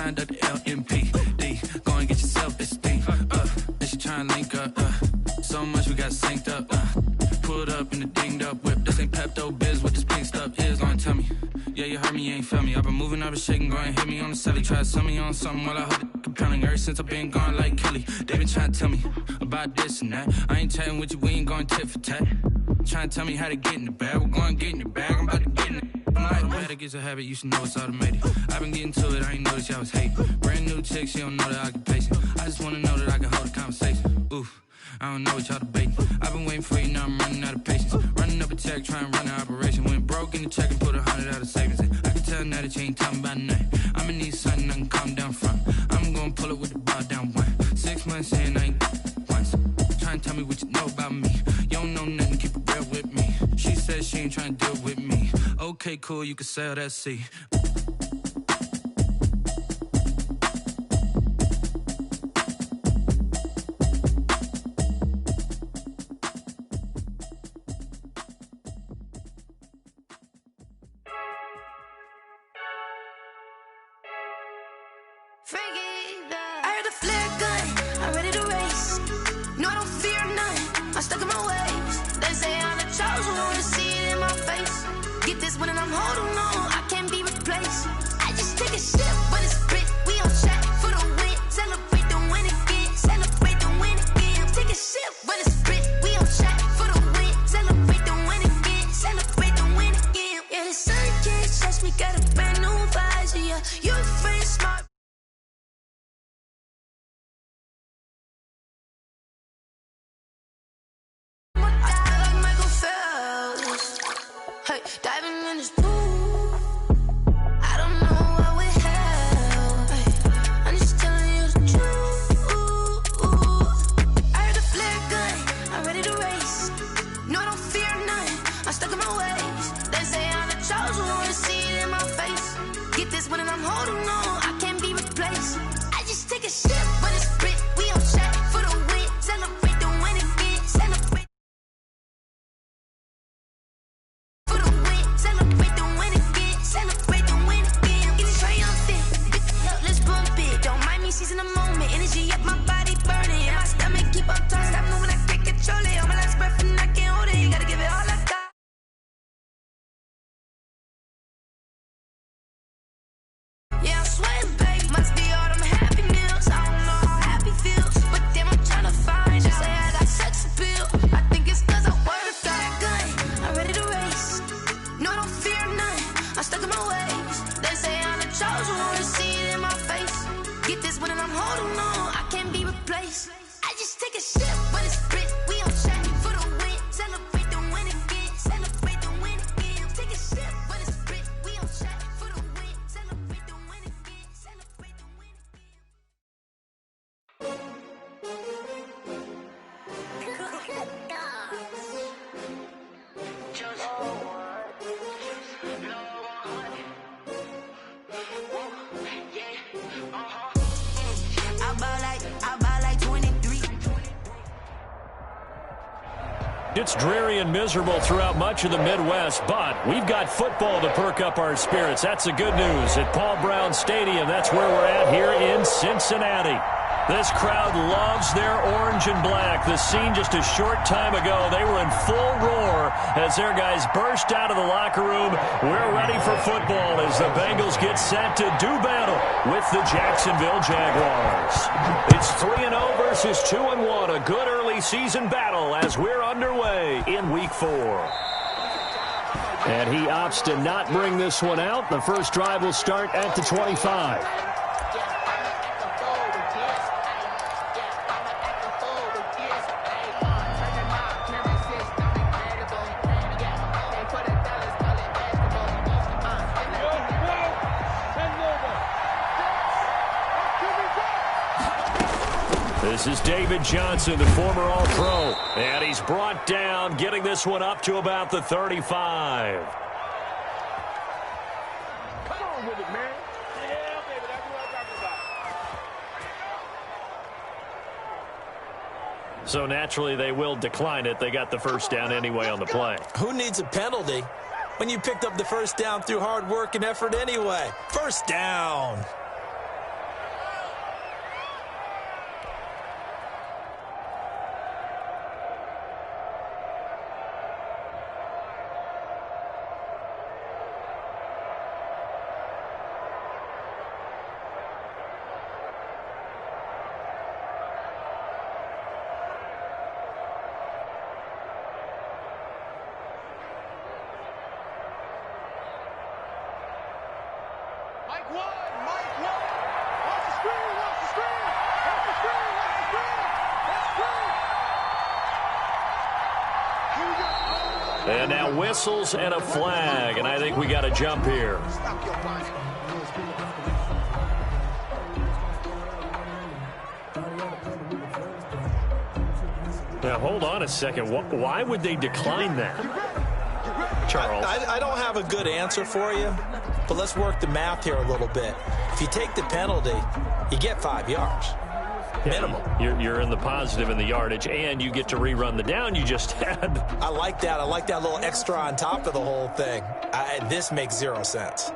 signed up the LMPD. Go and get yourself this thing. And she trying to link up. So much we got synced up. Pulled up in the dinged up whip. This ain't Pepto Biz, what this pink stuff is. Gonna tell me. Yeah, you heard me, you ain't felt me. I've been moving, I've been shaking, go and hit me on the celly. Try to sell me on something while I hold it compelling. Ever since I've been gone like Kelly, they been trying to tell me about this and that. I ain't chatting with you, we ain't going tit for tat. Trying to tell me how to get in the bag. We're going to get in the bag, I'm about to get in it. I'm like, bad, it gets a habit, you should know it's automated. I've been getting to it, I ain't noticed y'all was hating. Brand new chick, she don't know the occupation. I just wanna know that I can hold a conversation. Oof, I don't know what y'all debating. I've been waiting for you, now I'm running out of patience. Running up a check, trying to run an operation. Went broke in the check and put 100 out of savings in. I can tell now that you ain't talking about nothing. I'ma need something I can calm down from. I'm gonna pull it with the bar down one. 6 months in, I ain't once. Trying to tell me what you know about me. You don't know nothing, keep it real with me. She said she ain't trying to deal with me. Okay, cool, you can sell that seat. It's dreary and miserable throughout much of the Midwest, but we've got football to perk up our spirits. That's the good news. At Paul Brown Stadium, that's where we're at here in Cincinnati. This crowd loves their orange and black. The scene just a short time ago, they were in full roar as their guys burst out of the locker room. We're ready for football as the Bengals get set to do battle with the Jacksonville Jaguars. It's 3-0 versus 2-1, a good early season battle as we're underway in Week 4. And he opts to not bring this one out. The first drive will start at the 25. This is David Johnson, the former All-Pro, and he's brought down, getting this one up to about the 35. Come on with it, man. Yeah, baby, that's what I'm talking about. So naturally, they will decline it. They got the first down anyway on the play. Who needs a penalty when you picked up the first down through hard work and effort anyway? First down. And now whistles and a flag, and I think we got a jump here. Now, hold on a second. Why would they decline that? Charles? I don't have a good answer for you, but let's work the math here a little bit. If you take the penalty, you get 5 yards. Minimum. You're in the positive in the yardage, and you get to rerun the down you just had. I like that. I like that little extra on top of the whole thing. This makes 0 sense.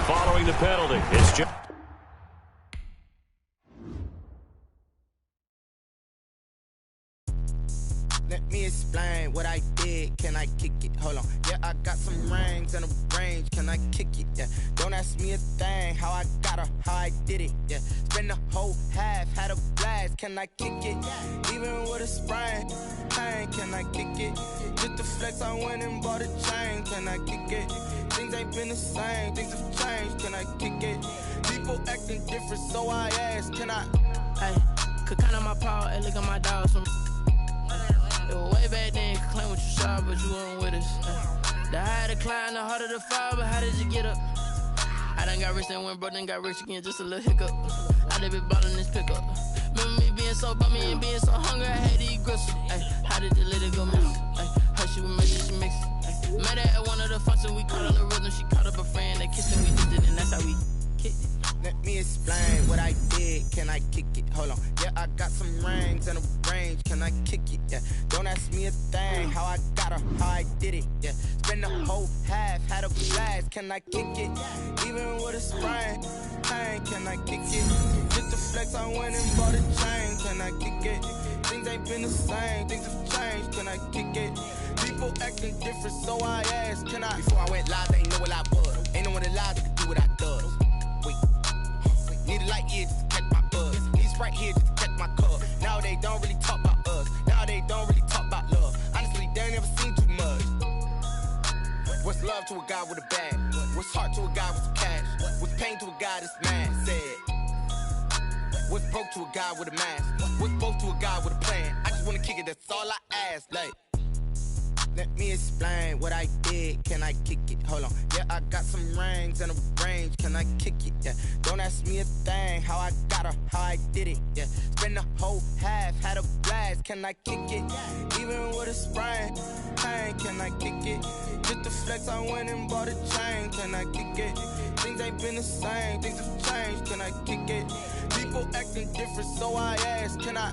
Following the penalty, it's just... Let me explain what I did. Can I kick it? Hold on. Yeah, I got some rings and a range. Can I kick it? Yeah. Don't ask me a thing. How I got her, how I did it. Yeah. Spend the whole half, had a blast. Can I kick it? Even with a sprain. Pain, can I kick it? Just the flex, I went and bought a chain. Can I kick it? Things ain't been the same. Things have changed. Can I kick it? People acting different, so I ask. Can I? Hey, could count on my power and look at my dogs from. It was way back then, could claim what you saw, but you weren't with us. The higher the climb, the harder the fall, but how did you get up? I done got rich and went broke, then got rich again, just a little hiccup. I done been ballin' this pickup. Remember me being so bummy and being so hungry, I had to eat gristle. Ay, how did you let it go miss? Ay, how she would make it, she mix it. Met her at one of the functions, we caught on the rhythm, she caught up a friend, they kissed and we did it, and that's how we kicked it. Let me explain what I did. Can I kick it? Hold on. Yeah, I got some rings and a range. Can I kick it? Yeah. Don't ask me a thing. How I got her, how I did it. Yeah. Spend the whole half, had a blast. Can I kick it? Even with a sprain. Pain, can I kick it? Just the flex, I went and bought a chain. Can I kick it? Things ain't been the same. Things have changed. Can I kick it? People acting different, so I asked. Can I? Before I went live, they ain't know what I was. Ain't no one alive that could do what I does. Need a light year just to catch my buzz. He's right here just to catch my cup. Now they don't really talk about us. Now they don't really talk about love. Honestly, they ain't never seen too much. What's love to a guy with a bag? What's heart to a guy with some cash? What's pain to a guy that's mad? Said. What's broke to a guy with a mask? What's both to a guy with a plan? I just wanna kick it, that's all I ask. Like, let me explain what I did. Can I kick it? Hold on. Yeah, I got some rings and a range. Can I kick it? Yeah. Don't ask me a thing. How I got her, how I did it. Yeah. Spend the whole half, had a blast. Can I kick it? Even with a sprain. Pain, can I kick it? Just the flex, I went and bought a chain. Can I kick it? Things ain't been the same. Things have changed. Can I kick it? People acting different, so I ask. Can I?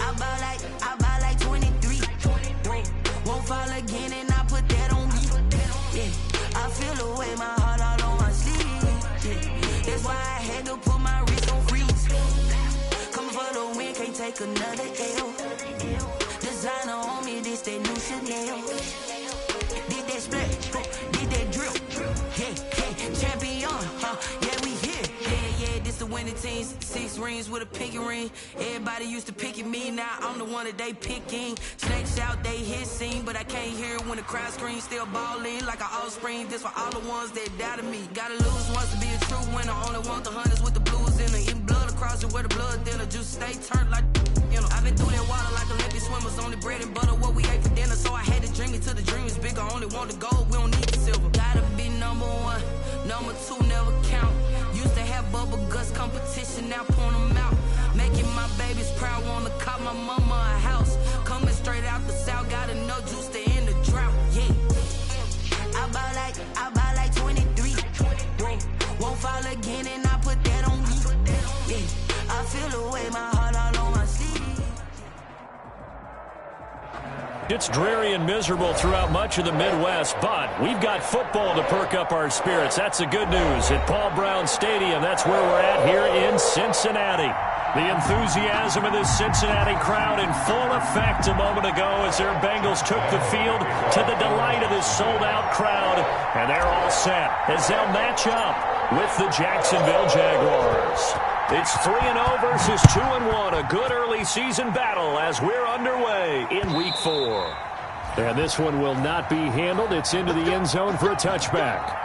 I buy like 23. Won't fall again and I put that on me. Yeah, I feel the way, my heart all on my sleeve. Yeah, that's why I had to put my wrist on freeze. Coming for the win, can't take another L. Designer on me, this that new Chanel. Did that split, did that drill. Yeah, champion, yeah, we here. Yeah, this the winning team. 6 rings with a pinky ring. Everybody used to pick at me, now I'm the one that they picking. Snakes out, they hit scene, but I can't hear it when the crowd screams. Still ballin' like an offspring. This for all the ones that doubted me. Gotta lose once to be a true winner. Only want the hunters with the blues in it. Eating blood across it where the blood thinner. Just stay turned like, you know. I've been through that water like Olympic swimmers. Only bread and butter, what we ate for dinner. So I had to dream it till the dream is bigger. Only want the gold, we don't need the silver. Gotta be number 1, number 2 never count. Used to have bubble guts competition, now point them out. Making my babies proud, wanna cop my mama a house. Coming straight out the south, got enough juice to end the drought, yeah. I buy like 23. Won't fall again and I put that on me. Yeah, I feel the way, my heart all on my sleeve. It's dreary and miserable throughout much of the Midwest, but we've got football to perk up our spirits. That's the good news at Paul Brown Stadium. That's where we're at here in Cincinnati. The enthusiasm of this Cincinnati crowd in full effect a moment ago as their Bengals took the field to the delight of this sold-out crowd. And they're all set as they'll match up with the Jacksonville Jaguars. It's 3-0 versus 2-1, a good early season battle as we're underway in Week 4. And this one will not be handled. It's into the end zone for a touchback.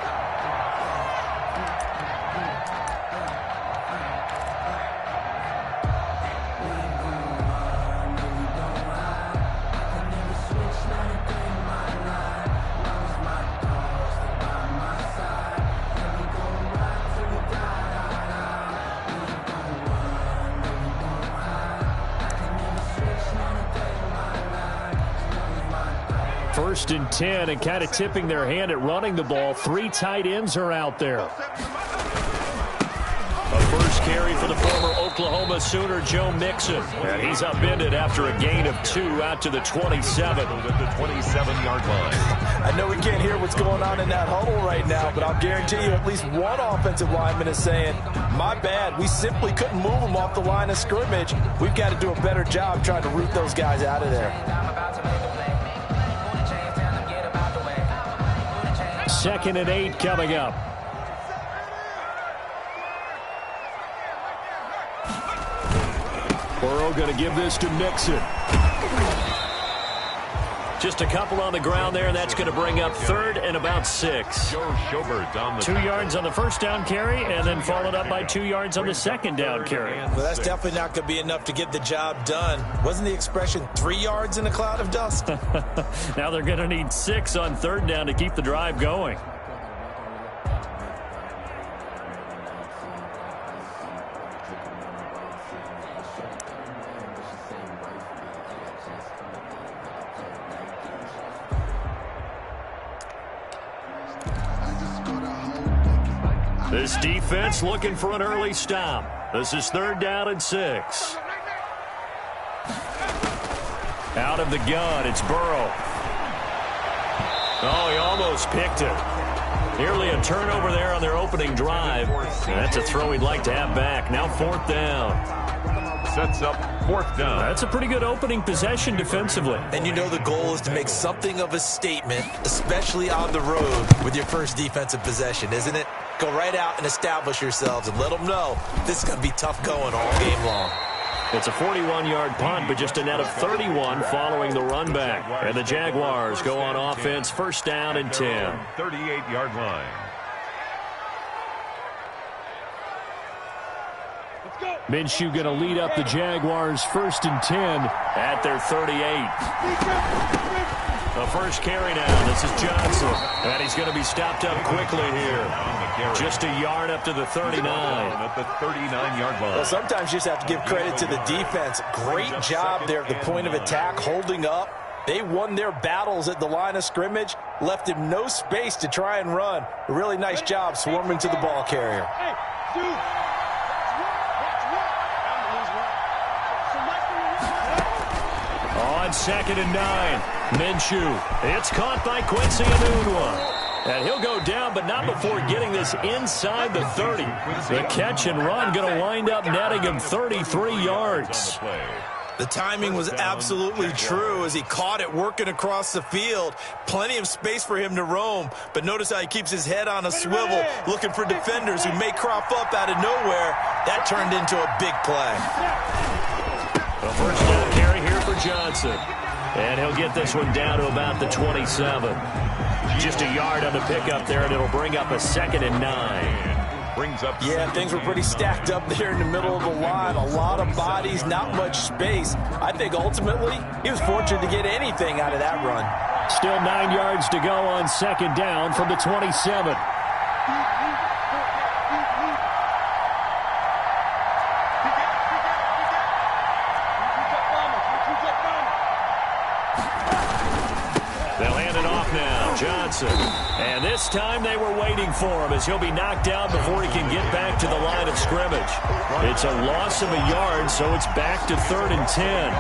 First and 10, and kind of tipping their hand at running the ball. 3 tight ends are out there. A first carry for the former Oklahoma Sooner, Joe Mixon. And he's upended after a gain of 2 out to the 27. At the 27-yard line. I know we can't hear what's going on in that huddle right now, but I'll guarantee you at least one offensive lineman is saying, my bad, we simply couldn't move them off the line of scrimmage. We've got to do a better job trying to root those guys out of there. 2nd and 8 coming up. Burrow going to give this to Mixon. Just a couple on the ground there, and that's going to bring up 3rd and about 6. 2 yards on the first down carry, and then followed up by 2 yards on the second down carry. Well, that's definitely not going to be enough to get the job done. Wasn't the expression 3 yards in a cloud of dust? Now they're going to need 6 on 3rd down to keep the drive going. This defense looking for an early stop. This is 3rd down and 6. Out of the gun, it's Burrow. Oh, he almost picked it. Nearly a turnover there on their opening drive. And that's a throw he'd like to have back. Now 4th down. Sets up 4th down. That's a pretty good opening possession defensively. And you know the goal is to make something of a statement, especially on the road with your first defensive possession, isn't it? Go right out and establish yourselves and let them know this is going to be tough going all game long. It's a 41-yard punt, but just a net of 31 following the run back. And the Jaguars go on offense, 1st down and 10. 38-yard line. Minshew going to lead up the Jaguars 1st and 10 at their 38. The first carry now. This is Johnson. And he's going to be stopped up quickly here. Just a yard up to the 39. At the 39-yard line. Well, sometimes you just have to give credit to the defense. Great job there at the point of attack, holding up. They won their battles at the line of scrimmage, left him no space to try and run. A really nice job swarming to the ball carrier. On 2nd and 9, Minshew. It's caught by Quincy Enunwa. And he'll go down, but not before getting this inside the 30. The catch and run going to wind up netting him 33 yards. The timing was absolutely true as he caught it working across the field. Plenty of space for him to roam, but notice how he keeps his head on a swivel, looking for defenders who may crop up out of nowhere. That turned into a big play. A first down carry here for Johnson. And he'll get this one down to about the 27. Just a yard on the pickup there, and it'll bring up a 2nd and 9. Brings up. Yeah, things were pretty stacked up there in the middle of the line. A lot of bodies, not much space. I think ultimately he was fortunate to get anything out of that run. Still 9 yards to go on 2nd down from the 27. Johnson. And this time they were waiting for him as he'll be knocked down before he can get back to the line of scrimmage. It's a loss of a yard, so it's back to 3rd and 10.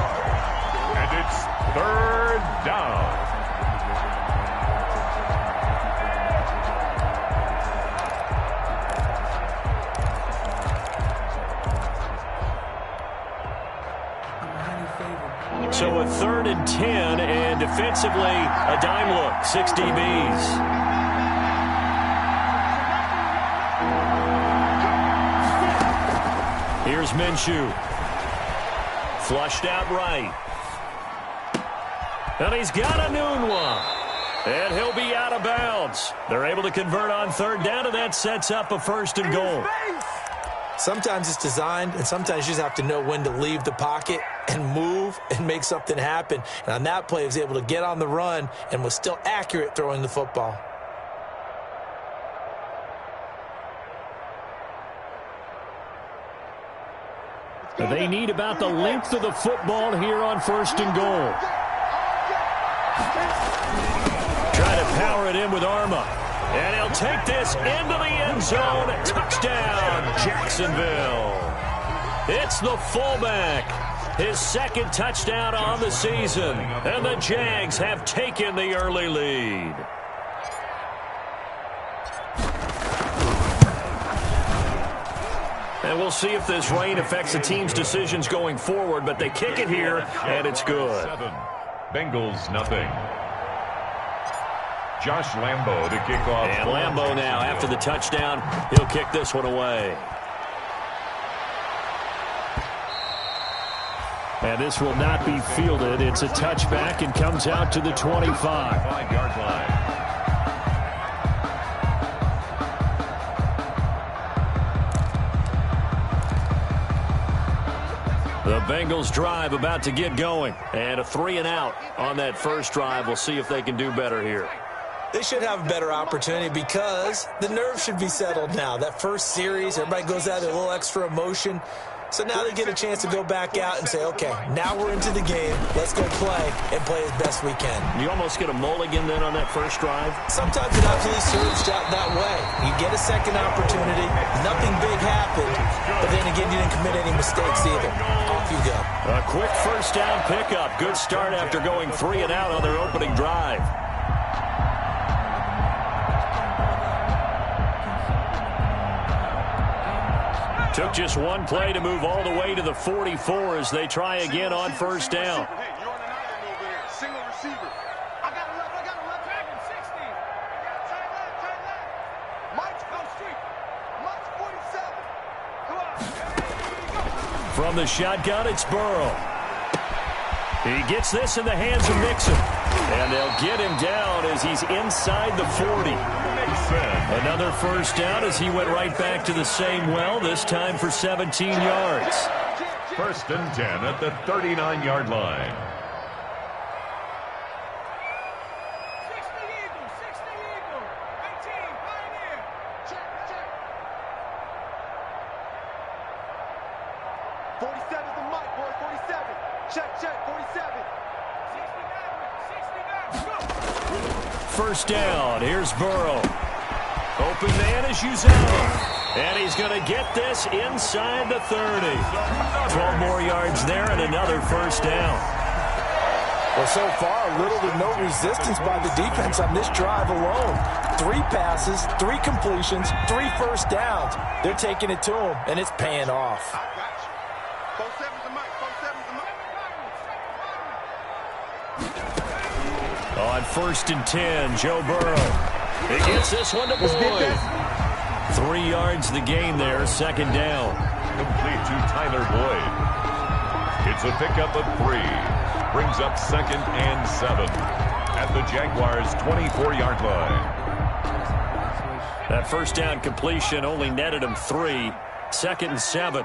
And it's 3rd down. So a 3rd and 10, and defensively, a dime look, 6 DBs. Here's Minshew. Flushed out right. And he's got a noon one. And he'll be out of bounds. They're able to convert on 3rd down, and that sets up a 1st and goal. Sometimes it's designed, and sometimes you just have to know when to leave the pocket and move and make something happen. And on that play, he was able to get on the run and was still accurate throwing the football. They need about the length of the football here on 1st and goal. Try to power it in with Arma. And he'll take this into the end zone. Touchdown, Jacksonville. It's the fullback. His 2nd touchdown on the season. And the Jags have taken the early lead. And we'll see if this rain affects the team's decisions going forward, but they kick it here, and it's good. 7. Bengals nothing. Josh Lambo to kick off. And Lambo now, after the touchdown, he'll kick this one away. And this will not be fielded. It's a touchback and comes out to the 25. 5-yard line. The Bengals drive about to get going. And a 3 and out on that first drive. We'll see if they can do better here. They should have a better opportunity because the nerves should be settled now. That first series, everybody goes out with a little extra emotion. So now they get a chance to go back out and say, okay, now we're into the game. Let's go play and play as best we can. You almost get a mulligan then on that first drive? Sometimes it absolutely serves that way. You get a second opportunity. Nothing big happened. But then again, you didn't commit any mistakes either. Off you go. A quick first down pickup. Good start after going 3 and out on their opening drive. Took just one play to move all the way to the 44 as they try again on first down. Hey, you're on an island over there. Single receiver. I got a left. Tag him, 60. Tight left. Mike's go street. Mike's 47. Come on. Go. From the shotgun, it's Burrow. He gets this in the hands of Mixon. And they'll get him down as he's inside the 40. Another first down as he went right back to the same well, this time for 17 yards. 1st and 10 at the 39-yard line. 60 Eagle. 18, Pioneer. Check. 47 the mic, boy. 47. Check. 47. 69. First down, here's Burrow. Open man is Uzama. And he's going to get this inside the 30. 12 more yards there and another first down. Well, so far, little to no resistance by the defense on this drive alone. 3 passes, 3 completions, 3 first downs. They're taking it to them, and it's paying off. I got you. 47's the mic. 47's the mic. On 1st and 10, Joe Burrow. He gets this one to Boyd. 3 yards the gain there, 2nd down. Complete to Tyler Boyd. It's a pickup of 3. Brings up 2nd and 7 at the Jaguars' 24-yard line. That first down completion only netted him 3. 2nd and 7.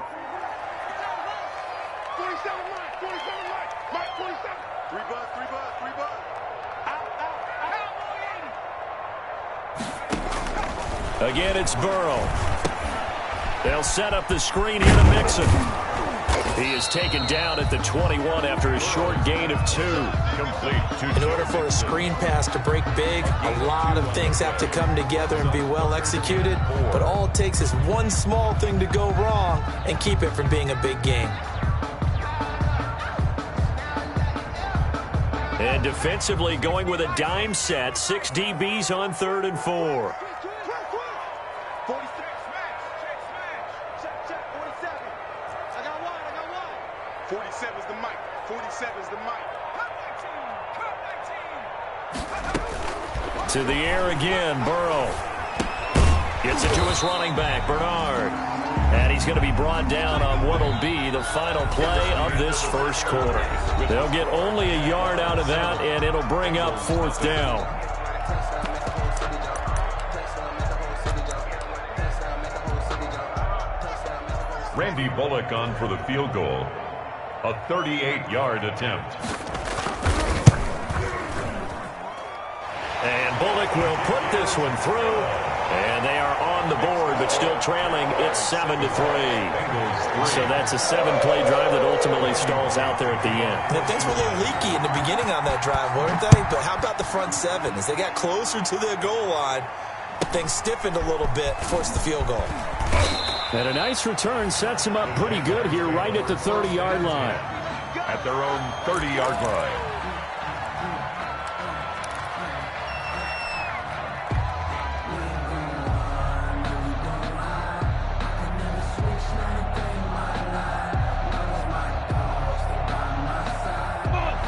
47 Mike. 47. 3 buzz. Again, it's Burrow. They'll set up the screen here to Mixon. He is taken down at the 21 after a short gain of 2. In order for a screen pass to break big, a lot of things have to come together and be well executed, but all it takes is one small thing to go wrong and keep it from being a big gain. And defensively going with a dime set, 6 DBs on 3rd and 4. 47's the mic. 47's the mic. To the air again, Burrow. Gets it to his running back, Bernard. And he's going to be brought down on what will be the final play of this first quarter. They'll get only a yard out of that, and it'll bring up 4th down. Randy Bullock on for the field goal. A 38-yard attempt. And Bullock will put this one through. And they are on the board, but still trailing. It's 7-3. So that's a 7-play drive that ultimately stalls out there at the end. And things were a little leaky in the beginning on that drive, weren't they? But how about the front 7? As they got closer to their goal line, things stiffened a little bit, forced the field goal. And a nice return sets him up pretty good here right at the 30-yard line. At their own 30-yard line.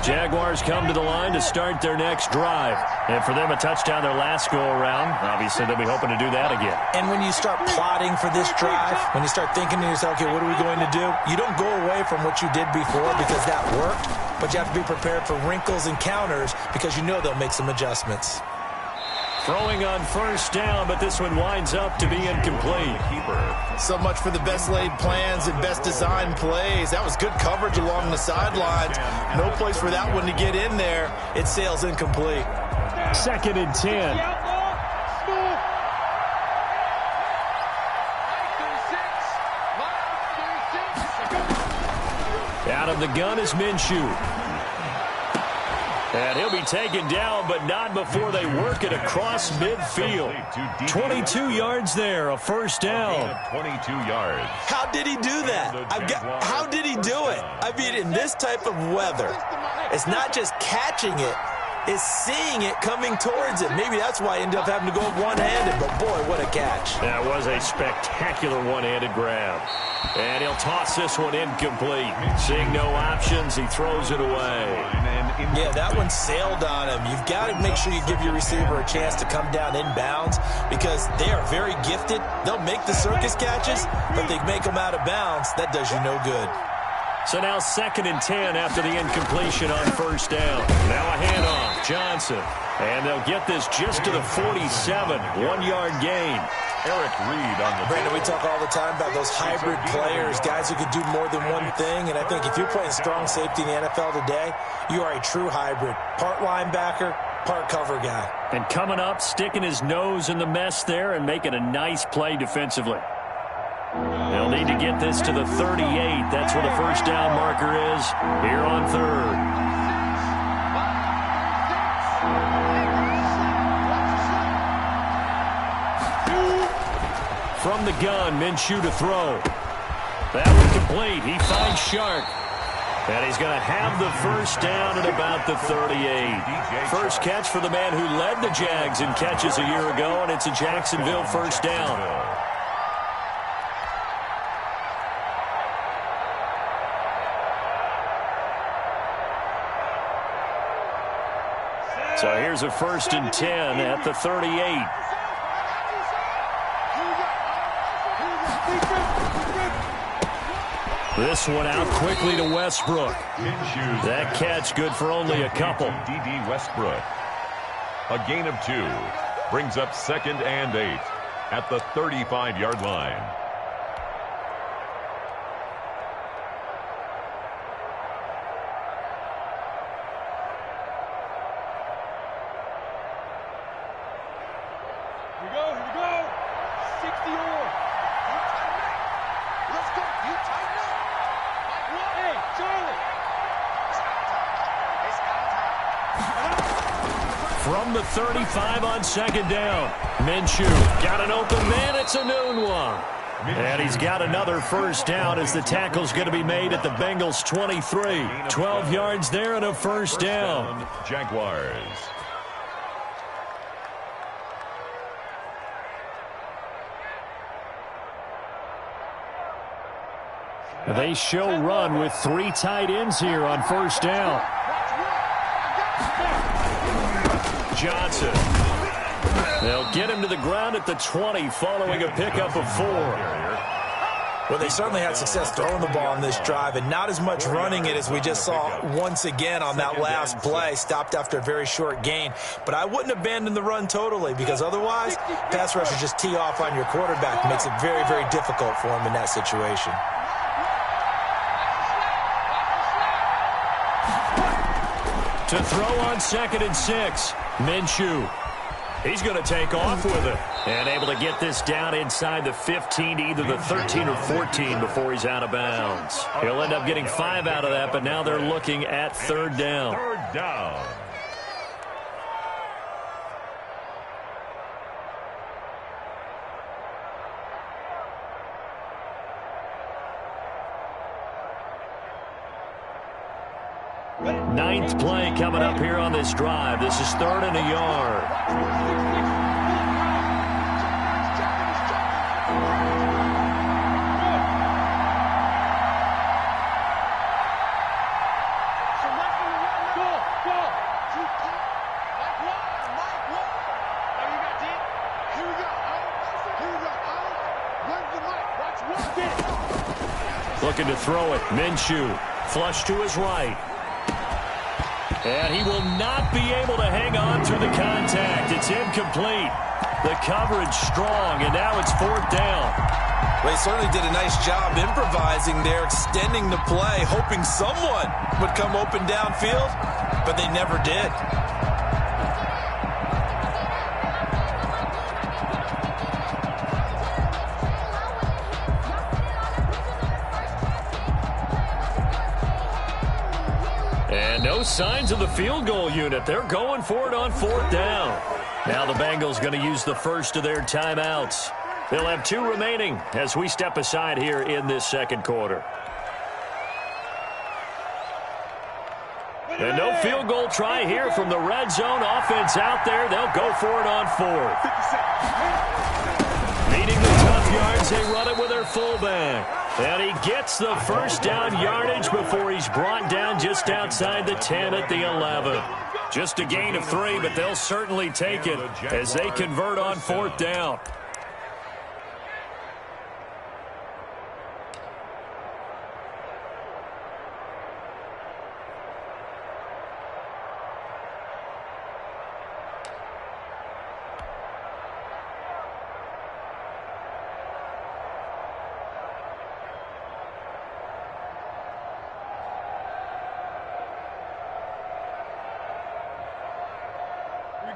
Jaguars come to the line to start their next drive. And for them, a touchdown their last go-around. Obviously, they'll be hoping to do that again. And when you start plotting for this drive, when you start thinking to yourself, okay, what are we going to do? You don't go away from what you did before because that worked, but you have to be prepared for wrinkles and counters because you know they'll make some adjustments. Throwing on first down, but this one winds up to be incomplete. So much for the best laid plans and best designed plays. That was good coverage along the sidelines. No place for that one to get in there. It sails incomplete. 2nd and 10. Out of the gun is Minshew. And he'll be taken down, but not before they work it across midfield. 22 yards there, a first down. 22 yards. How did he do that? How did he do it? I mean, in this type of weather, it's not just catching it, it's seeing it coming towards it. Maybe that's why he ended up having to go one-handed, but boy, what a catch. That was a spectacular one-handed grab. And he'll toss this one incomplete. Seeing no options, he throws it away. Yeah, that one sailed on him. You've got to make sure you give your receiver a chance to come down inbounds because they are very gifted. They'll make the circus catches, but they make them out of bounds. That does you no good. So now 2nd and 10 after the incompletion on first down. Now a handoff, Johnson. And they'll get this just to the 47, 1-yard gain. Eric Reed on the... Brandon, we talk all the time about those hybrid players, guys who can do more than one thing. And I think if you're playing strong safety in the NFL today, you are a true hybrid. Part linebacker, part cover guy. And coming up, sticking his nose in the mess there and making a nice play defensively. They'll need to get this to the 38. That's where the first down marker is here on 3rd. From the gun, Minshew to throw. That one complete. He finds Shark. And he's going to have the first down at about the 38. First catch for the man who led the Jags in catches a year ago, and it's a Jacksonville first down. So here's a 1st and 10 at the 38. This one out quickly to Westbrook. That catch good for only a couple. D.D. Westbrook. A gain of 2. Brings up 2nd and 8 at the 35-yard line. Here we go. 60 or. Let's go. You tighten up. from the 35 on second down. Minshew got an open man. It's a noon one. And he's got another first down as the tackle's going to be made at the Bengals 23. 12 yards there and a first down. Jaguars. They show run with 3 tight ends here on first down. Johnson. They'll get him to the ground at the 20 following a pickup of 4. Well, they certainly had success throwing the ball on this drive and not as much running it as we just saw once again on that last play. Stopped after a very short gain. But I wouldn't abandon the run totally because otherwise, pass rushers just tee off on your quarterback. It makes it very, very difficult for him in that situation. To throw on 2nd and 6. Minshew. He's going to take off with it. And able to get this down inside the 15 to either the 13 or 14 before he's out of bounds. He'll end up getting 5 out of that, but now they're looking at 3rd down. 3rd down. Ninth play coming up here on this drive. This is 3rd and a yard. Looking to throw it. Minshew. Flush to his right. And he will not be able to hang on through the contact. It's incomplete. The coverage strong, and now it's 4th down. Well, he certainly did a nice job improvising there, extending the play, hoping someone would come open downfield, but they never did. No signs of the field goal unit. They're going for it on 4th down. Now the Bengals going to use the first of their timeouts. They'll have 2 remaining as we step aside here in this 2nd quarter. And no field goal try here from the red zone. Offense out there. They'll go for it on 4th. Needing the tough yards, they run it with their fullback. And he gets the first down yardage before he's brought down just outside the 10 at the 11. Just a gain of 3, but they'll certainly take it as they convert on 4th down.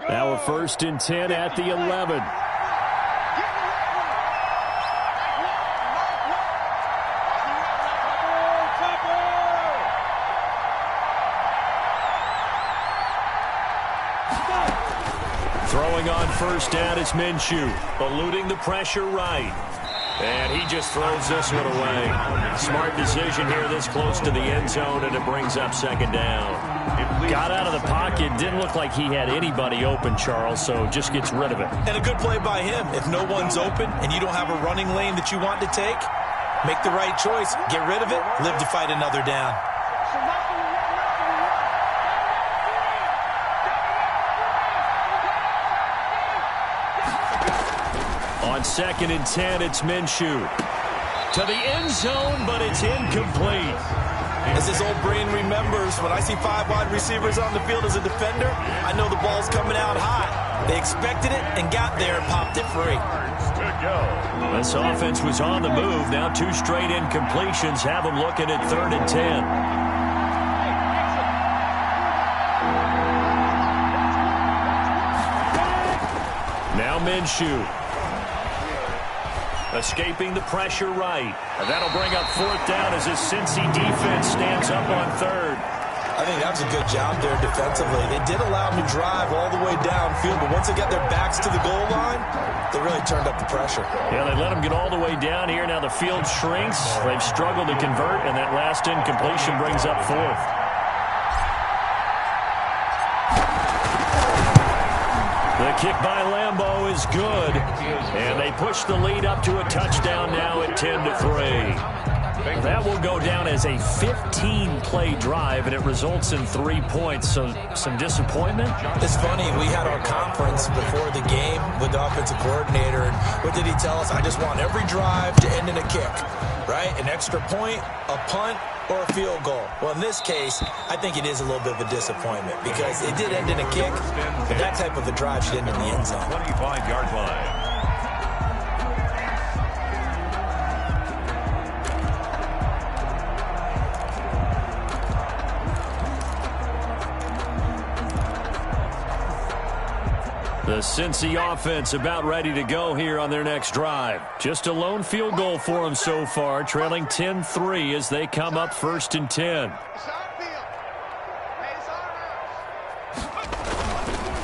Now a 1st and 10 at the 11. Throwing on 1st down is Minshew, eluding the pressure right. And he just throws this one away. Smart decision here this close to the end zone, and it brings up 2nd down. Got out of the pocket, didn't look like he had anybody open, Charles, so just gets rid of it. And a good play by him. If no one's open and you don't have a running lane that you want to take, make the right choice, get rid of it, live to fight another down. On 2nd and 10, it's Minshew. To the end zone, but it's incomplete. As his old brain remembers, when I see 5 wide receivers on the field as a defender, I know the ball's coming out high. They expected it and got there and popped it free. This offense was on the move. Now 2 straight incompletions have them looking at 3rd and 10. Now Minshew. Escaping the pressure right. And that'll bring up 4th down as his Cincy defense stands up on 3rd. I think that was a good job there defensively. They did allow them to drive all the way downfield, but once they got their backs to the goal line, they really turned up the pressure. Yeah, they let them get all the way down here. Now the field shrinks. They've struggled to convert, and that last incompletion brings up fourth. The kick by Lambeau is good, and they push the lead up to a touchdown now at 10-3. That will go down as a 15-play drive, and it results in 3 points. So some disappointment. It's funny. We had our conference before the game with the offensive coordinator, and what did he tell us? I just want every drive to end in a kick, right? An extra point, a punt, or a field goal. Well, in this case, I think it is a little bit of a disappointment because it did end in a kick, but that type of a drive should end in the end zone. 25-yard line. The Cincy offense about ready to go here on their next drive. Just a lone field goal for them so far, trailing 10-3 as they come up 1st and 10.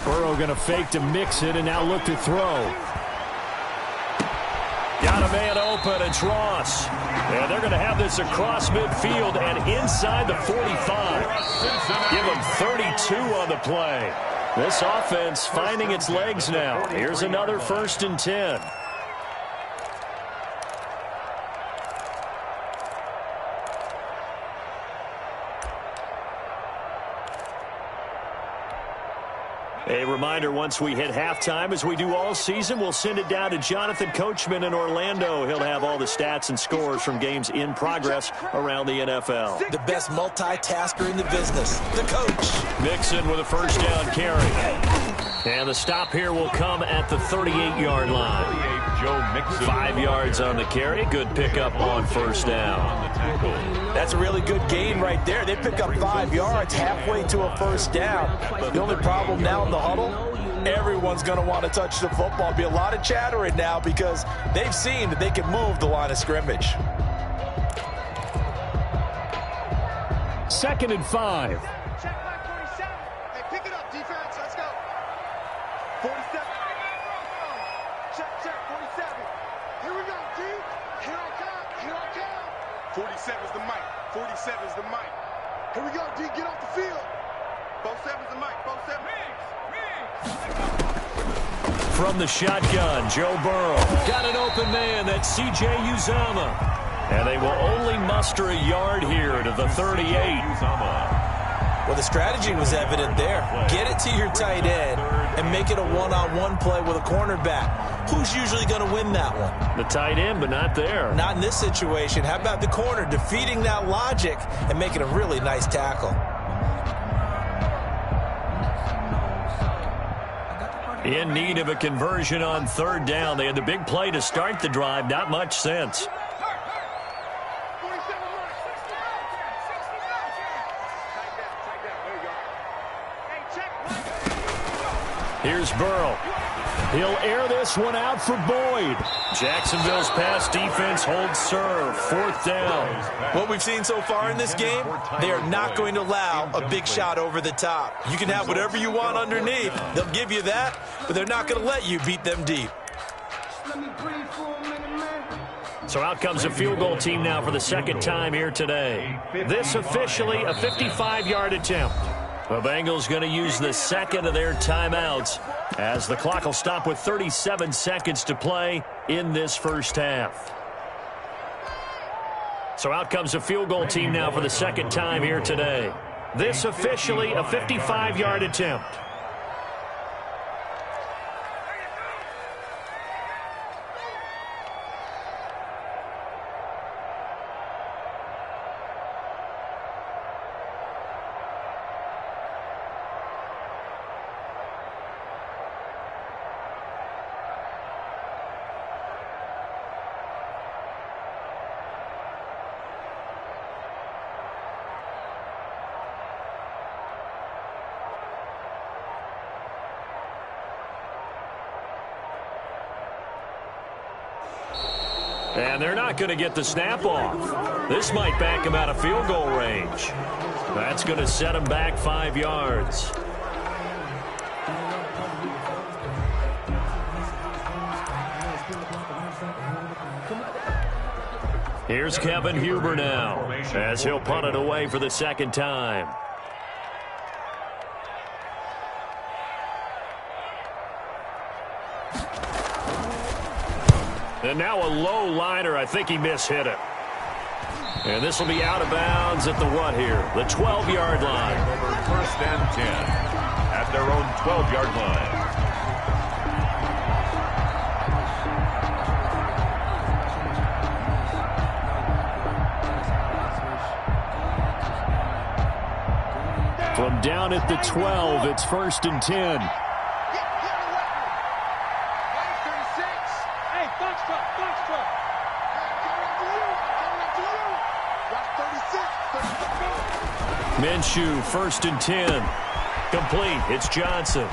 Burrow going to fake to mix it and now look to throw. Got a man open, it's Ross. And they're going to have this across midfield and inside the 45. Give them 32 on the play. This offense finding its legs now. Here's another 1st and 10. A reminder, once we hit halftime, as we do all season, we'll send it down to Jonathan Coachman in Orlando. He'll have all the stats and scores from games in progress around the NFL. The best multitasker in the business, the coach. Mixon with a first down carry. And the stop here will come at the 38-yard line. Joe Mixon. 5 yards on the carry. Good pickup on first down. That's a really good gain right there. They pick up 5 yards halfway to a first down. The only problem now in the huddle, everyone's going to want to touch the football. Be a lot of chattering now because they've seen that they can move the line of scrimmage. 2nd and 5. Check by 47. Hey, pick it up, defense. Let's go. 47. Check, 47. Here we go, D. Here I come. Here I come. 47's the mic. 47's the mic. Here we go, D. Get off the field. 47's the mic. 47. From the shotgun, Joe Burrow. Got an open man. That's C.J. Uzomah. And they will only muster a yard here to the 38. Well, the strategy was evident there. Get it to your tight end and make it a one-on-one play with a cornerback. Who's usually going to win that one? The tight end, but not there. Not in this situation. How about the corner defeating that logic and making a really nice tackle? In need of a conversion on 3rd down. They had the big play to start the drive. Not much sense. Here's Burrow. He'll air this one out for Boyd. Jacksonville's pass defense holds serve. 4th down. What we've seen so far in this game, they are not going to allow a big shot over the top. You can have whatever you want underneath. They'll give you that, but they're not going to let you beat them deep. So out comes a field goal team now for the 2nd time here today. This officially a 55-yard attempt. The Bengals going to use the 2nd of their timeouts as the clock will stop with 37 seconds to play in this first half. So out comes a field goal team now for the 2nd time here today. This officially a 55-yard attempt. And they're not going to get the snap off. This might back him out of field goal range. That's going to set him back 5 yards. Here's Kevin Huber now, as he'll punt it away for the second time. And now a low liner. I think he mishit it. And this will be out of bounds at the what here? The 12-yard line. Over 1st and 10 at their own 12-yard line. From down at the 12, it's 1st and 10. Minshew, 1st and 10. Complete. It's Johnson.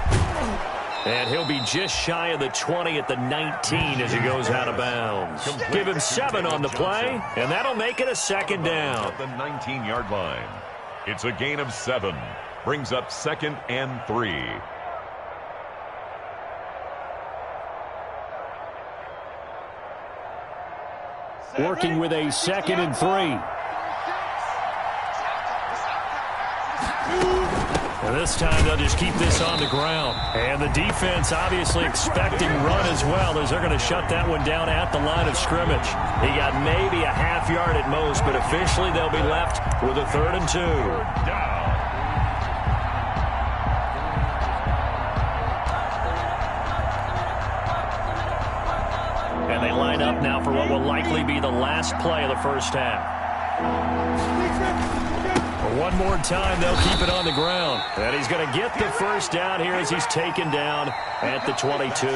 And he'll be just shy of the 20 at the 19 as he goes out of bounds. Give him 7 on the play, and that'll make it a second down. At the 19-yard line. It's a gain of 7. Brings up 2nd and 3. Working with a 2nd and 3. And this time they'll just keep this on the ground. And the defense obviously expecting run as well, as they're going to shut that one down at the line of scrimmage. He got maybe a half yard at most, but officially they'll be left with a 3rd and 2. And they line up now for what will likely be the last play of the first half. One more time, they'll keep it on the ground. And he's going to get the first down here as he's taken down at the 22.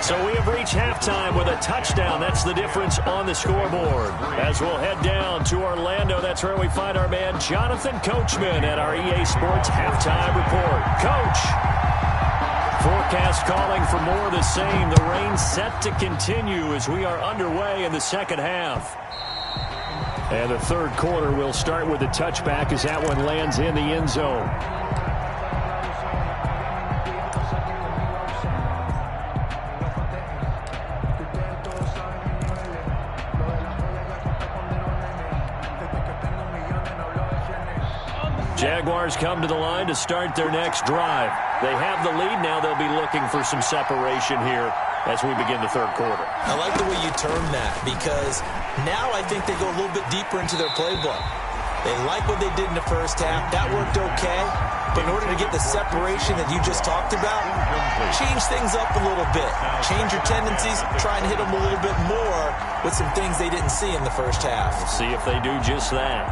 So we have reached halftime with a touchdown. That's the difference on the scoreboard. As we'll head down to Orlando, that's where we find our man Jonathan Coachman at our EA Sports Halftime Report. Coach, forecast calling for more of the same. The rain set to continue as we are underway in the second half. And the third quarter will start with a touchback as that one lands in the end zone. Jaguars come to the line to start their next drive. They have the lead now. They'll be looking for some separation here as we begin the third quarter. I like the way you term that, because now I think they go a little bit deeper into their playbook. They like what they did in the first half. That worked okay. But in order to get the separation that you just talked about, change things up a little bit. Change your tendencies. Try and hit them a little bit more with some things they didn't see in the first half. We'll see if they do just that.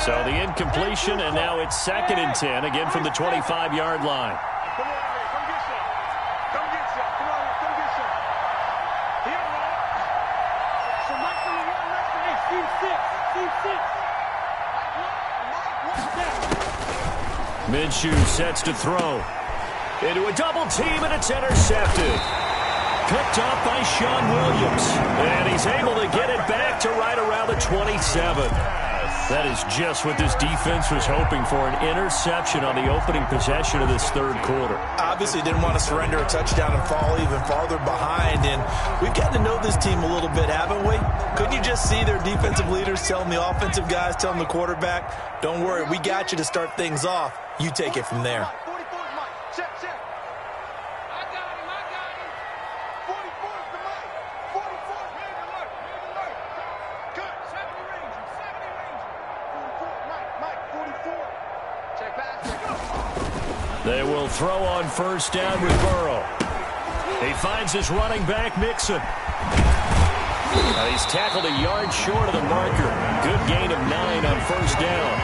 So the incompletion, and now it's 2nd and 10, again from the 25-yard line. Minshew sets to throw. Into a double team, and it's intercepted. Picked up by Sean Williams. And he's able to get it back to right around the 27. That is just what this defense was hoping for, an interception on the opening possession of this third quarter. Obviously didn't want to surrender a touchdown and fall even farther behind, and we've gotten to know this team a little bit, haven't we? Couldn't you just see their defensive leaders telling the offensive guys, telling the quarterback, don't worry, we got you to start things off. You take it from there. They will throw on first down with Burrow. He finds his running back, Mixon. He's tackled a yard short of the marker. Good gain of 9 on first down.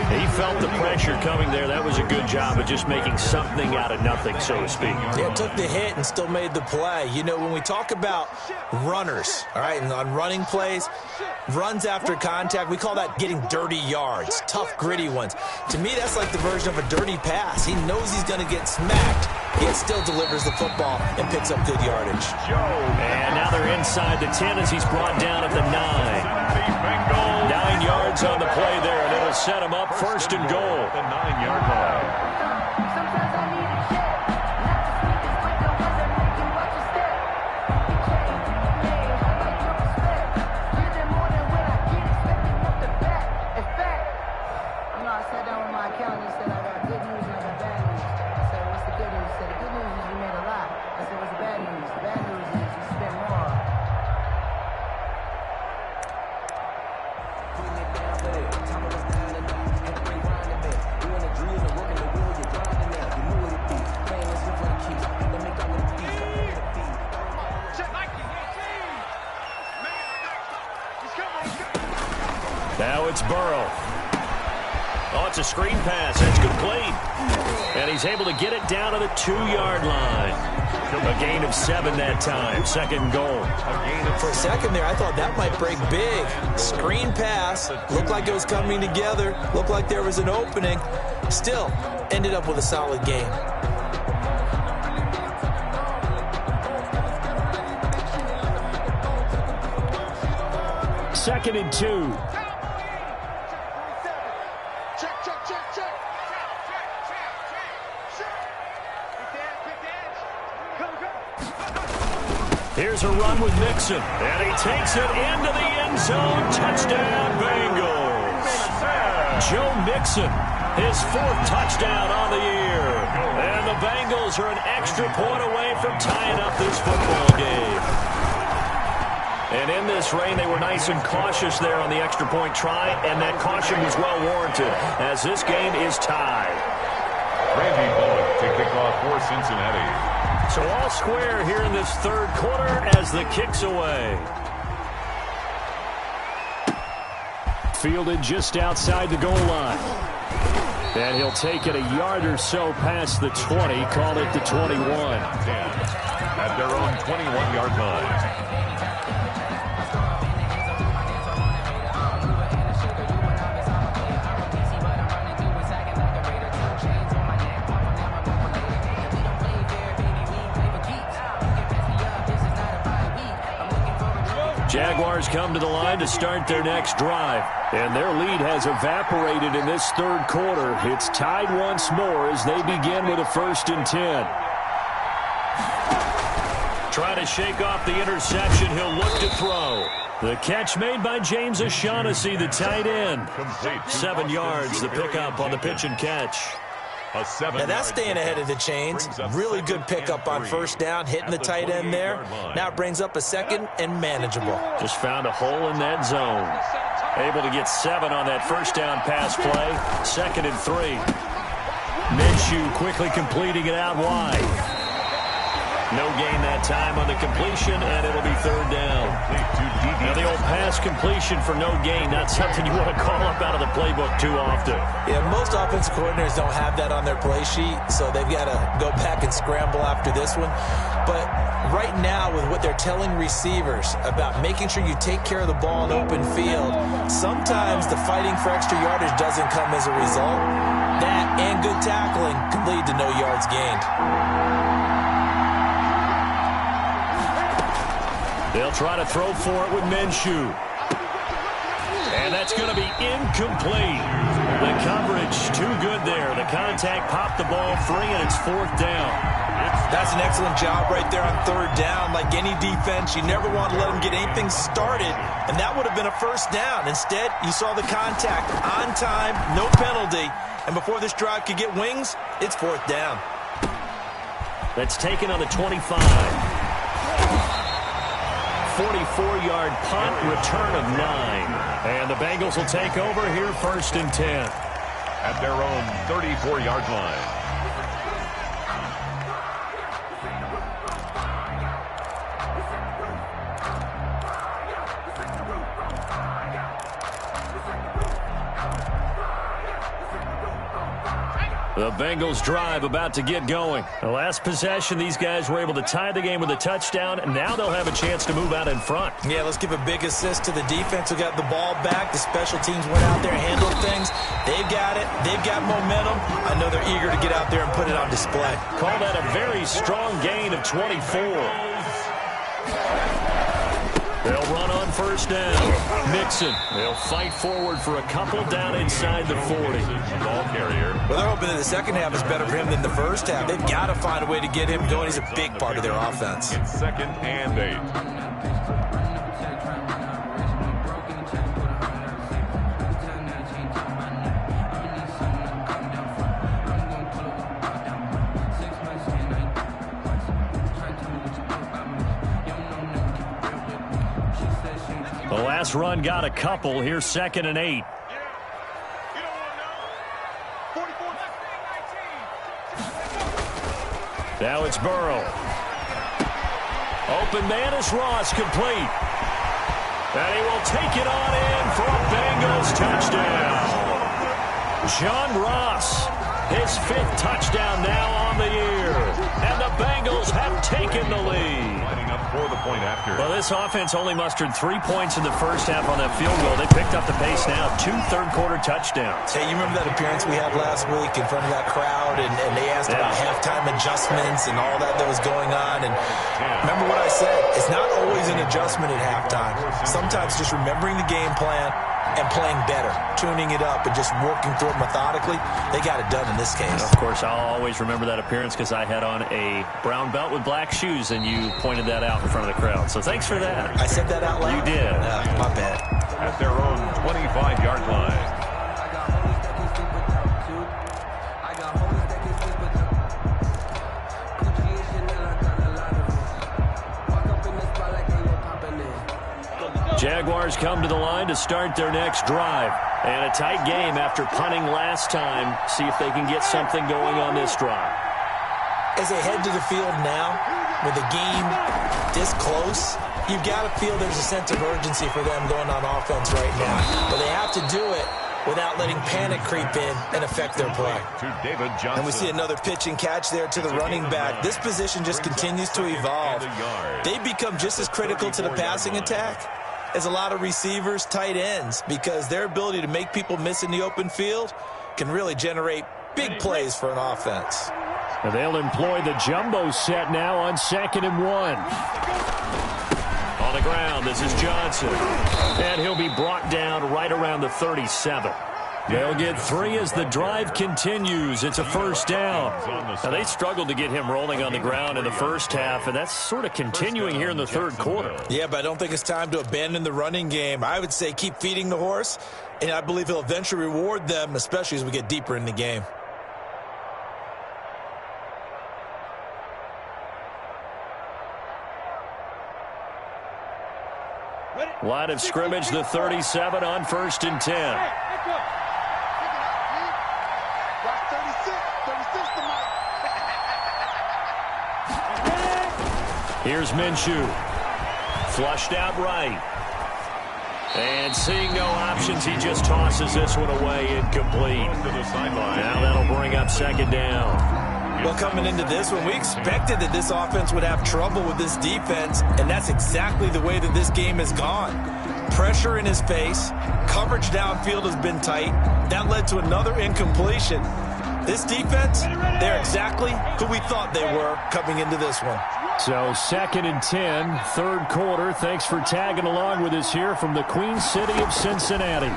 He felt the pressure coming there. That was a good job of just making something out of nothing, so to speak. Yeah, took the hit and still made the play. You know, when we talk about runners, all right, and on running plays, runs after contact, we call that getting dirty yards, tough, gritty ones. To me, that's like the version of a dirty pass. He knows he's going to get smacked, yet still delivers the football and picks up good yardage. And now they're inside the 10 as he's brought down at the 9. 9 yards on the play there, and it'll set him up first and goal. The 9-yard line. Now it's Burrow. Oh, it's a screen pass. That's complete. And he's able to get it down to the 2-yard line. A gain of 7 that time. Second and goal. For a second there, I thought that might break big. Screen pass. Looked like it was coming together. Looked like there was an opening. Still, ended up with a solid game. Second and 2. Here's a run with Mixon, and he takes it into the end zone. Touchdown, Bengals. Joe Mixon, his 4th touchdown on the year. And the Bengals are an extra point away from tying up this football game. And in this rain, they were nice and cautious there on the extra point try, and that caution was well warranted as this game is tied. Randy Bullock to kick off for Cincinnati. So all square here in this third quarter as the kick's away. Fielded just outside the goal line. And he'll take it a yard or so past the 20, call it the 21. 10 at their own 21-yard line. Jaguars come to the line to start their next drive. And their lead has evaporated in this third quarter. It's tied once more as they begin with a 1st and 10. Trying to shake off the interception. He'll look to throw. The catch made by James O'Shaughnessy, the tight end. 7 yards, the pickup on the pitch and catch. Now that's staying ahead of the chains. Really good pickup on first down, hitting the tight end there. Now it brings up a 2nd and manageable. Just found a hole in that zone. Able to get 7 on that first down pass play. 2nd and 3. Minshew quickly completing it out wide. No gain that time on the completion, and it'll be 3rd down. Now the old pass completion for no gain, not something you want to call up out of the playbook too often. Yeah, most offensive coordinators don't have that on their play sheet, so they've got to go back and scramble after this one. But right now, with what they're telling receivers about making sure you take care of the ball in open field, sometimes the fighting for extra yardage doesn't come as a result. That and good tackling can lead to no yards gained. They'll try to throw for it with Minshew. And that's going to be incomplete. The coverage too good there. The contact popped the ball free, and it's 4th down. That's an excellent job right there on 3rd down. Like any defense, you never want to let them get anything started, and that would have been a 1st down. Instead, you saw the contact on time, no penalty, and before this drive could get wings, it's 4th down. That's taken on the 25. 44-yard punt, return of 9. And the Bengals will take over here 1st and 10. At their own 34-yard line. The Bengals drive about to get going. The last possession, these guys were able to tie the game with a touchdown, and now they'll have a chance to move out in front. Yeah, let's give a big assist to the defense who got the ball back. The special teams went out there and handled things. They've got it. They've got momentum. I know they're eager to get out there and put it on display. Call that a very strong gain of 24. They'll run on first down. Mixon. They'll fight forward for a couple down inside the 40. Ball carrier. Well, they're hoping that the second half is better for him than the first half. They've got to find a way to get him going. He's a big part of their offense. It's 2nd and 8. The last run got a couple. Here's 2nd and 8. Now it's Burrow. Open man is Ross, complete. And he will take it on in for a Bengals touchdown. John Ross, his 5th touchdown now on the year. And the Bengals have taken the lead. Lining up for the point after. Well, this offense only mustered 3 points in the first half on that field goal. They picked up the pace now. 2 third-quarter touchdowns. Hey, you remember that appearance we had last week in front of that crowd, and they asked about halftime adjustments and all that was going on. And remember what I said? It's not always an adjustment at halftime. Sometimes just remembering the game plan and playing better, tuning it up, and just working through it methodically. They got it done in this case. Of course, I'll always remember that appearance because I had on a brown belt with black shoes, and you pointed that out in front of the crowd. So thanks for that. I said that out loud? You did. My bad. At their own 25-yard line. Jaguars come to the line to start their next drive. And a tight game after punting last time. See if they can get something going on this drive. As they head to the field now, with the game this close, you've got to feel there's a sense of urgency for them going on offense right now. But they have to do it without letting panic creep in and affect their play. To David Johnson. And we see another pitch and catch there to the running back. This position just continues to evolve. They become just as critical to the passing attack as a lot of receivers, tight ends, because their ability to make people miss in the open field can really generate big plays for an offense. And they'll employ the jumbo set now on 2nd and 1. On the ground, this is Johnson. And he'll be brought down right around the 37. They'll get 3 as the drive continues. It's a first down. Now, they struggled to get him rolling on the ground in the first half, and that's sort of continuing here in the third quarter. Yeah, but I don't think it's time to abandon the running game. I would say keep feeding the horse, and I believe he'll eventually reward them, especially as we get deeper in the game. Line of scrimmage, the 37 on 1st and 10. Here's Minshew. Flushed out right. And seeing no options, he just tosses this one away, incomplete. Now that'll bring up 2nd down. Well, coming into this one, we expected that this offense would have trouble with this defense, and that's exactly the way that this game has gone. Pressure in his face, coverage downfield has been tight. That led to another incompletion. This defense, they're exactly who we thought they were coming into this one. So 2nd and 10, third quarter. Thanks for tagging along with us here from the Queen City of Cincinnati.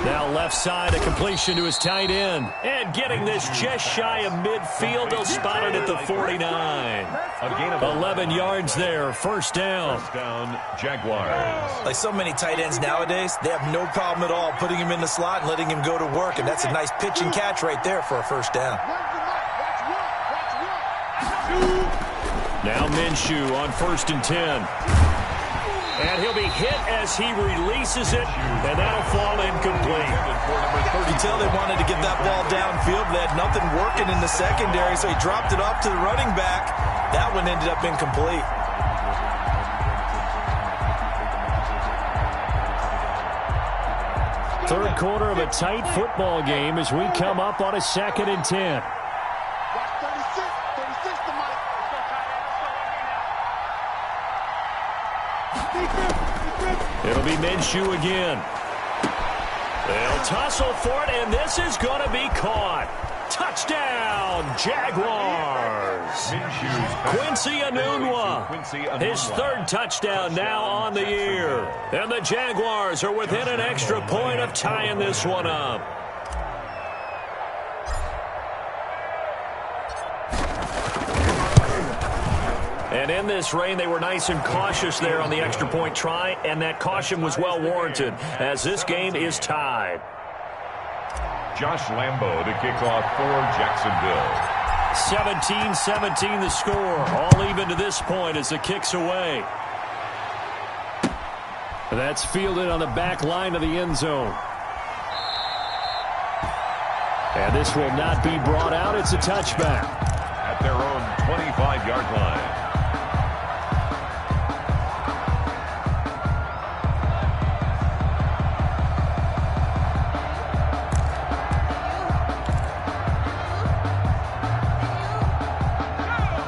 Now left side, a completion to his tight end. And getting this just shy of midfield. They'll spot it at the 49. A gain of 11 yards there, first down. First down, Jaguars. Like so many tight ends nowadays, they have no problem at all putting him in the slot and letting him go to work. And that's a nice pitch and catch right there for a first down. Now Minshew on 1st and 10. And he'll be hit as he releases it, and that'll fall incomplete. You tell they wanted to get that ball downfield, but they had nothing working in the secondary, so he dropped it off to the running back. That one ended up incomplete. third quarter of a tight football game as we come up on a 2nd and 10. Watch 36. 36 to Mike. It'll be Minshew again. They'll tussle for it, and this is going to be caught. Touchdown, Jaguars. Quincy Enunwa, his 3rd touchdown now on the year. And the Jaguars are within an extra point of tying this one up. And in this rain, they were nice and cautious there on the extra point try, and that caution was well warranted as this game is tied. Josh Lambo to kick off for Jacksonville. 17-17 the score. All even to this point as the kick's away. That's fielded on the back line of the end zone. And this will not be brought out. It's a touchback. At their own 25-yard line.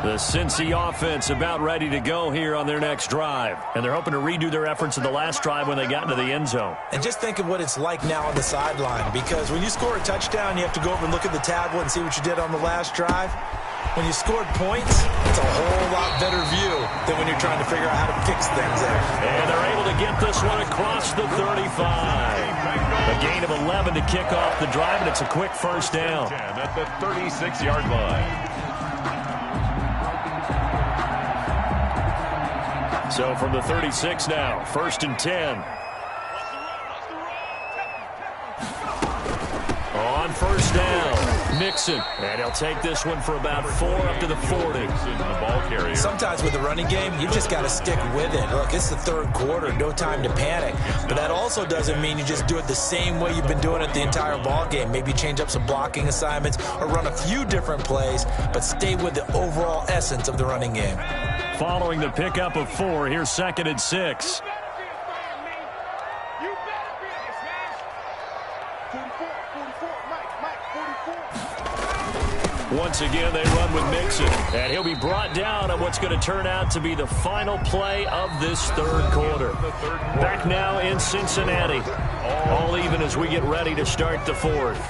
The Cincy offense about ready to go here on their next drive. And they're hoping to redo their efforts in the last drive when they got into the end zone. And just think of what it's like now on the sideline, because when you score a touchdown, you have to go over and look at the tablet and see what you did on the last drive. When you scored points, it's a whole lot better view than when you're trying to figure out how to fix things there. And they're able to get this one across the 35. A gain of 11 to kick off the drive, and it's a quick first down. At the 36-yard line. So from the 36 now, 1st and 10. On first down, Mixon. And he'll take this one for about 4 up to the 40. Sometimes with the running game, you just got to stick with it. Look, it's the 3rd quarter, no time to panic. But that also doesn't mean you just do it the same way you've been doing it the entire ball game. Maybe change up some blocking assignments or run a few different plays, but stay with the overall essence of the running game. Following the pickup of 4, here's 2nd and 6. Once again, they run with Mixon. And he'll be brought down on what's going to turn out to be the final play of this 3rd quarter. Back now in Cincinnati. All even as we get ready to start the 4th.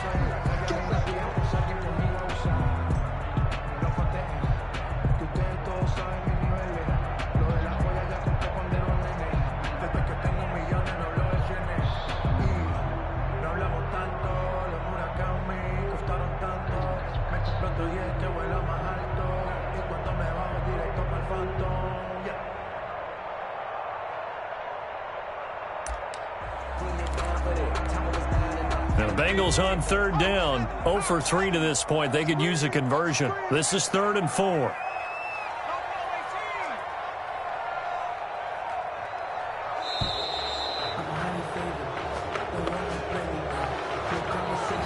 Now, the Bengals on 3rd down, 0 for 3 to this point. They could use a conversion. This is 3rd and 4.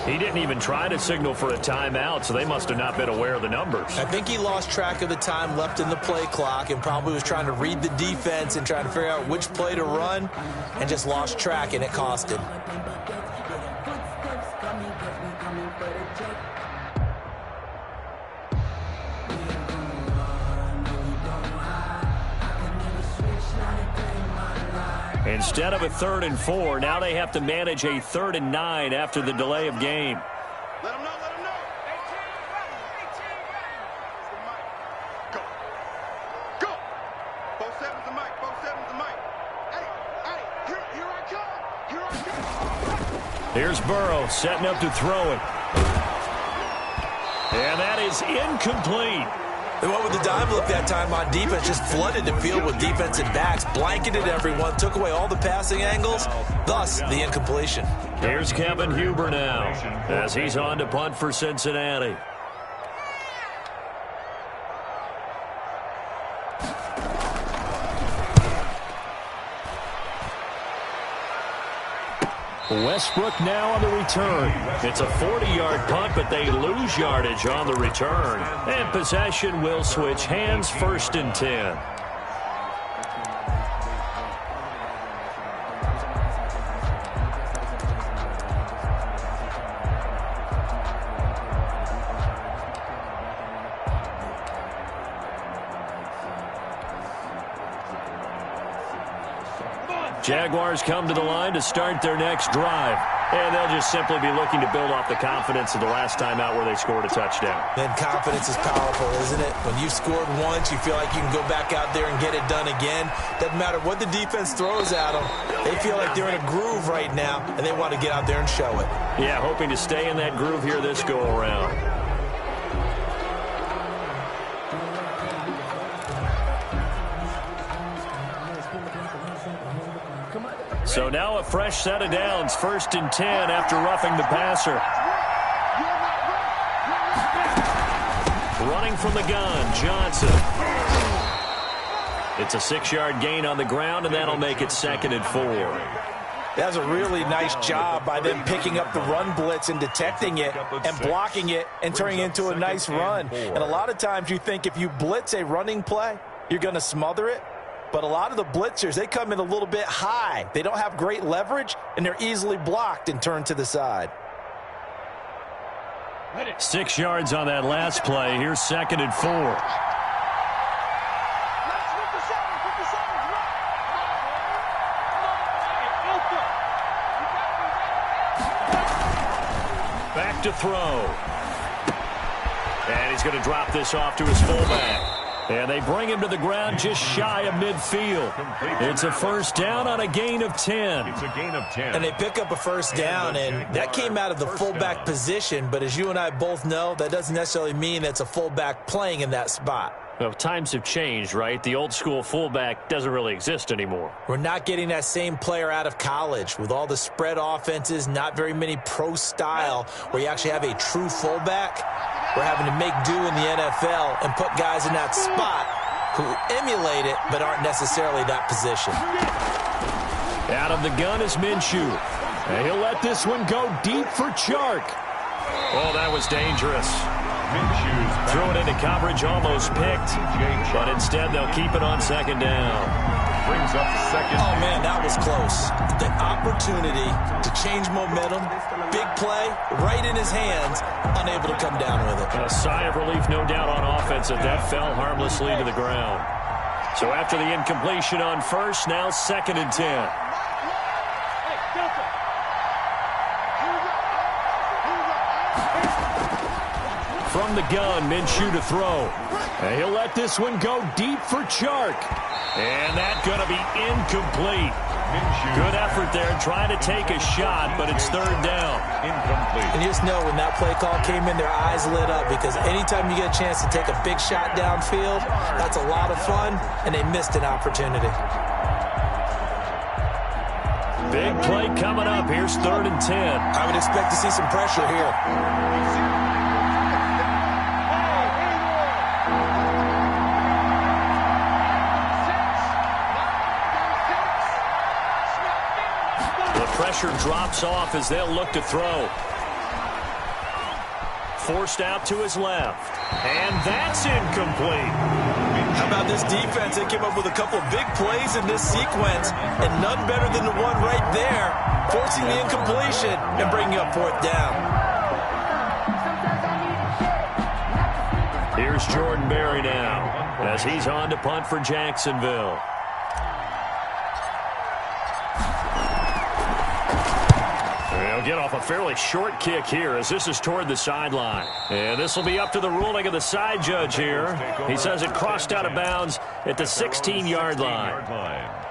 He didn't even try to signal for a timeout, so they must have not been aware of the numbers. I think he lost track of the time left in the play clock and probably was trying to read the defense and trying to figure out which play to run and just lost track, and it cost him. Instead of a 3rd and 4, now they have to manage a 3rd and 9 after the delay of game. Let him know, let him know. 18 Go. Go. Both sevens to Mike, both sevens to Mike. Hey, here I come. Here I come. Here's Burrow setting up to throw it. And that is incomplete. They went with the dime look that time on defense, just flooded the field with defensive backs, blanketed everyone, took away all the passing angles, thus the incompletion. Here's Kevin Huber now as he's on to punt for Cincinnati. Westbrook now on the return. It's a 40-yard punt, but they lose yardage on the return. And possession will switch hands, 1st and 10. Jaguars come to the line to start their next drive. And they'll just simply be looking to build off the confidence of the last time out where they scored a touchdown. Then confidence is powerful, isn't it? When you've scored once, you feel like you can go back out there and get it done again. Doesn't matter what the defense throws at them. They feel like they're in a groove right now, and they want to get out there and show it. Yeah, hoping to stay in that groove here this go-around. So now a fresh set of downs, 1st and 10 after roughing the passer. Running from the gun, Johnson. It's a 6-yard gain on the ground, and that'll make it 2nd and 4. That's a really nice job by them picking up the run blitz and detecting it and blocking it and turning it into a nice run. And a lot of times you think if you blitz a running play, you're going to smother it. But a lot of the blitzers, they come in a little bit high. They don't have great leverage, and they're easily blocked and turned to the side. 6 yards on that last play. Here's 2nd and 4. Back to throw. And he's going to drop this off to his fullback. And they bring him to the ground just shy of midfield. It's a 1st down on a gain of 10. It's a gain of 10. And they pick up a 1st down, and that came out of the fullback position. But as you and I both know, that doesn't necessarily mean it's a fullback playing in that spot. Well, times have changed, right? The old school fullback doesn't really exist anymore. We're not getting that same player out of college with all the spread offenses, not very many pro style where you actually have a true fullback. We're having to make do in the NFL and put guys in that spot who emulate it but aren't necessarily that position. Out of the gun is Minshew. And he'll let this one go deep for Chark. Oh, that was dangerous. Threw it into coverage, almost picked, but instead they'll keep it on 2nd down. Brings up 2nd. Oh, man, that was close. The opportunity to change momentum, big play, right in his hands, unable to come down with it. A sigh of relief, no doubt, on offense that fell harmlessly to the ground. So after the incompletion on 1st, now 2nd and 10. From the gun, Minshew to throw. And he'll let this one go deep for Chark. And that's going to be incomplete. Good effort there trying to take a shot, but it's 3rd down. Incomplete. And you just know when that play call came in, their eyes lit up because anytime you get a chance to take a big shot downfield, that's a lot of fun, and they missed an opportunity. Big play coming up. Here's 3rd and 10. I would expect to see some pressure here. Pressure drops off as they'll look to throw. Forced out to his left. And that's incomplete. How about this defense? They came up with a couple of big plays in this sequence, and none better than the one right there, forcing the incompletion and bringing up 4th down. Here's Jordan Berry now as he's on to punt for Jacksonville. They'll get off a fairly short kick here as this is toward the sideline. And this will be up to the ruling of the side judge here. He says it crossed out of bounds at the 16-yard line.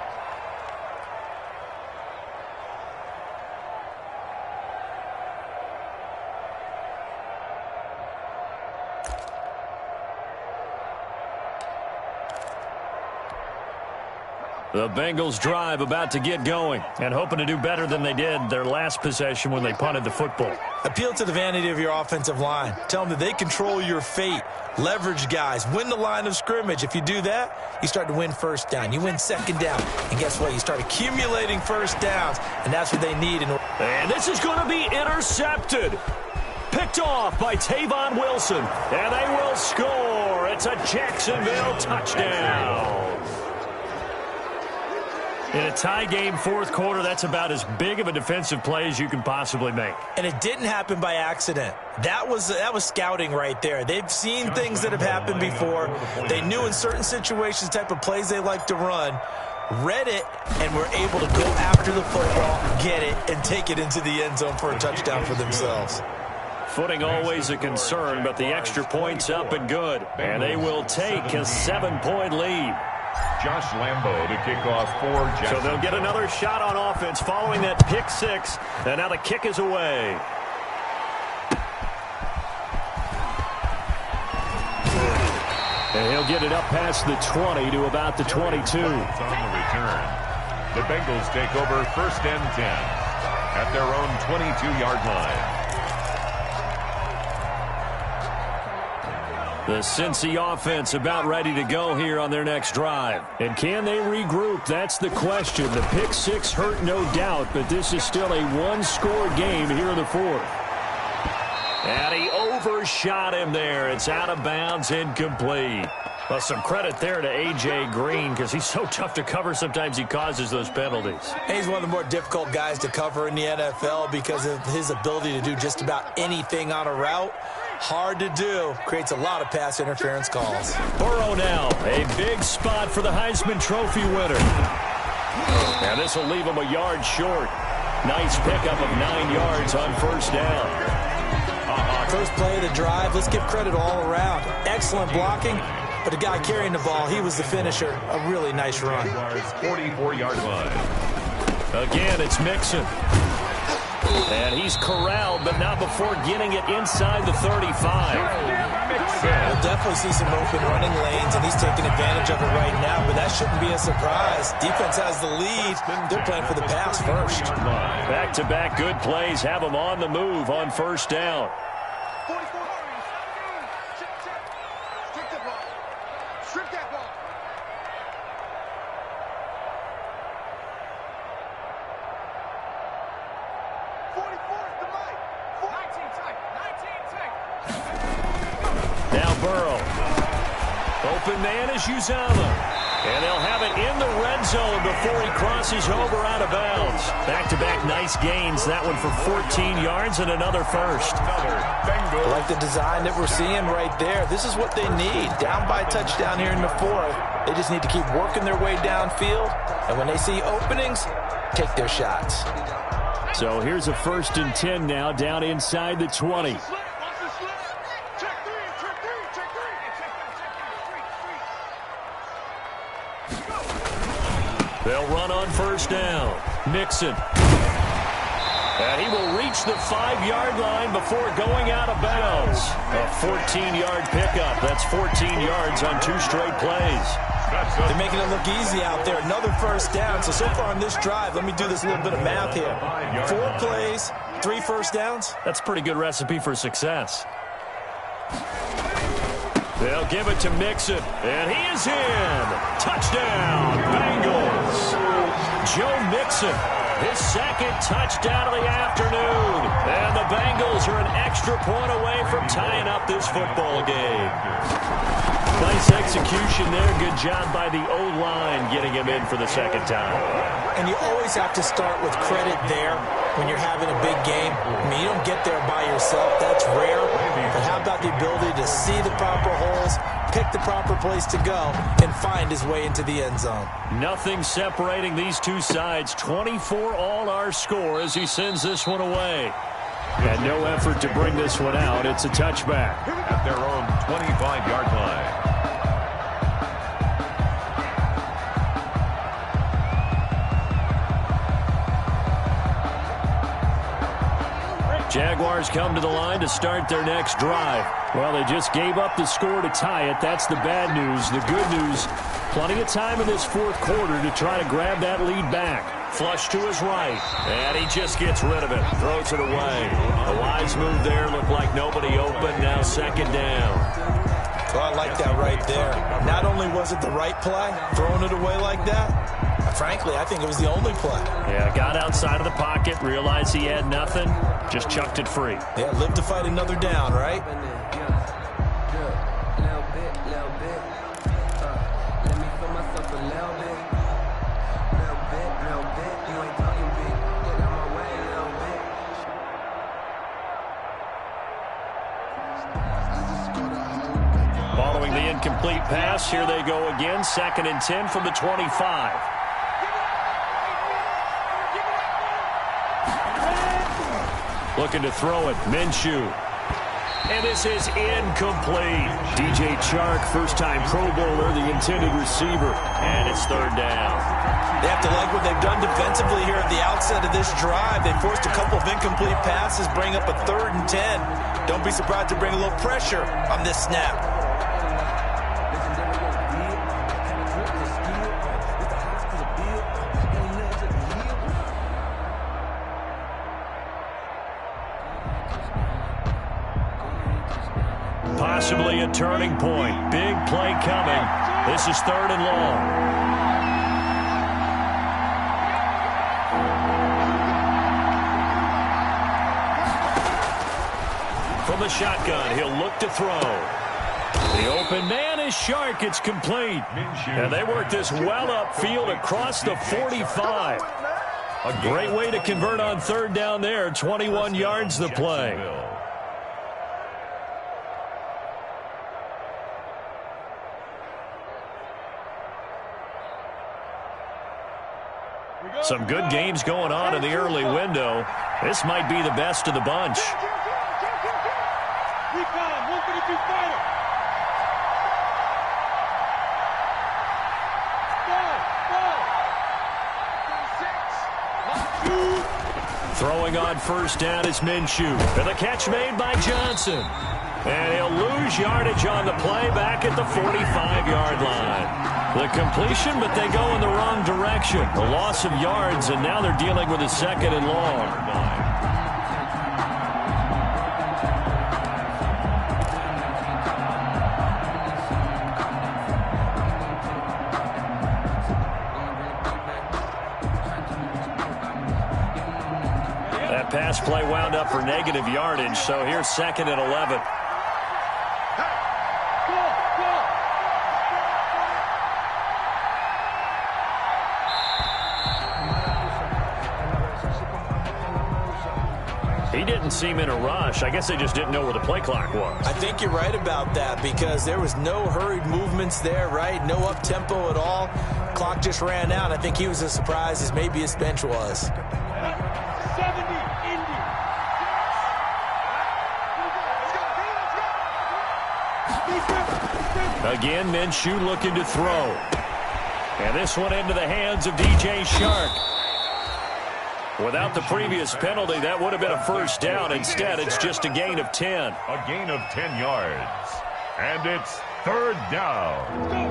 The Bengals drive about to get going and hoping to do better than they did their last possession when they punted the football. Appeal to the vanity of your offensive line. Tell them that they control your fate. Leverage guys. Win the line of scrimmage. If you do that, you start to win 1st down. You win 2nd down. And guess what? You start accumulating 1st downs, and that's what they need. And this is going to be intercepted. Picked off by Tavon Wilson. And they will score. It's a Jacksonville touchdown. In a tie game, 4th quarter, that's about as big of a defensive play as you can possibly make. And it didn't happen by accident. That was scouting right there. They've seen things that have happened before. They knew in certain situations the type of plays they like to run. read it, and were able to go after the football, get it, and take it into the end zone for a touchdown for themselves. Footing always a concern, but the extra point's up and good. And they will take a 7-point lead. Josh Lambo to kick off for Jackson. So they'll get another shot on offense following that pick six. And now the kick is away. And he'll get it up past the 20 to about the 22. On the return. The Bengals take over 1st and 10 at their own 22-yard line. The Cincy offense about ready to go here on their next drive. And can they regroup? That's the question. The pick six hurt, no doubt, but this is still a one-score game here in the fourth. And he overshot him there. It's out of bounds, incomplete. Well, some credit there to A.J. Green because he's so tough to cover. Sometimes he causes those penalties. He's one of the more difficult guys to cover in the NFL because of his ability to do just about anything on a route. Hard to do. Creates a lot of pass interference calls. Burrow now. A big spot for the Heisman Trophy winner. And this will leave him a yard short. Nice pickup of 9 yards on first down. First play of the drive. Let's give credit all around. Excellent blocking. But the guy carrying the ball, he was the finisher. A really nice run. 44-yard line. Again, it's Mixon. And he's corralled, but not before getting it inside the 35. We'll definitely see some open running lanes, and he's taking advantage of it right now, but that shouldn't be a surprise. Defense has the lead. They're playing for the pass first. Back-to-back good plays have them on the move on first down. 44. Strip that ball. Strip that ball. Now Burrow. Open man is Uzama. And they'll have it in the red zone before he crosses over out of bounds. Back-to-back nice gains. That one for 14 yards and another first. I like the design that we're seeing right there. This is what they need. Down by a touchdown here in the fourth. They just need to keep working their way downfield. And when they see openings, take their shots. So here's a 1st and 10 now down inside the 20. They'll run on first down. Mixon. And he will reach the 5-yard line before going out of bounds. A 14-yard pickup. That's 14 yards on 2 straight plays. They're making it look easy out there. Another first down. So far on this drive, let me do this little bit of math here. 4 plays, 3 first downs. That's a pretty good recipe for success. They'll give it to Mixon, and he is in. Touchdown, Bengals. Joe Mixon, his 2nd touchdown of the afternoon. And the Bengals are an extra point away from tying up this football game. Nice execution there. Good job by the O-line getting him in for the 2nd time. And you always have to start with credit there when you're having a big game. I mean, you don't get there by yourself. That's rare. But how about the ability to see the proper holes, pick the proper place to go, and find his way into the end zone? Nothing separating these two sides. 24 all our score as he sends this one away. And no effort to bring this one out. It's a touchback. At their own 25-yard line. Jaguars come to the line to start their next drive. Well, they just gave up the score to tie it. That's the bad news. The good news, plenty of time in this 4th quarter to try to grab that lead back. Flush to his right, and he just gets rid of it. Throws it away. A wise move there. Looked like nobody open. Now 2nd down. Well, I like that right there. Not only was it the right play, throwing it away like that, frankly, I think it was the only play. Yeah, got outside of the pocket, realized he had nothing, just chucked it free. Yeah, live to fight another down, right? Following the incomplete pass, here they go again. 2nd and 10 from the 25. Looking to throw it. Minshew. And this is incomplete. DJ Chark, first-time Pro Bowler, the intended receiver. And it's third down. They have to like what they've done defensively here at the outset of this drive. They forced a couple of incomplete passes, bring up a 3rd and 10. Don't be surprised to bring a little pressure on this snap. Possibly a turning point. Big play coming. This is 3rd and long. From the shotgun, he'll look to throw. The open man is Chark. It's complete. And they work this well upfield across the 45. A great way to convert on 3rd down there. 21 yards the play. Some good games going on in the early window. This might be the best of the bunch. Throwing on 1st down is Minshew. And the catch made by Johnson. And he'll lose yardage on the play back at the 45-yard line. The completion, but they go in the wrong direction. A loss of yards, and now they're dealing with a 2nd and long. That pass play wound up for negative yardage, so here's 2nd and 11. He didn't seem in a rush. I guess they just didn't know where the play clock was. I think you're right about that because there was no hurried movements there, right? No up-tempo at all. Clock just ran out. I think he was as surprised as maybe his bench was. Again, Minshew looking to throw. And this one into the hands of DJ Chark. Without the previous penalty, that would have been a 1st down. Instead, it's just a gain of 10. A gain of 10 yards. And it's 3rd down.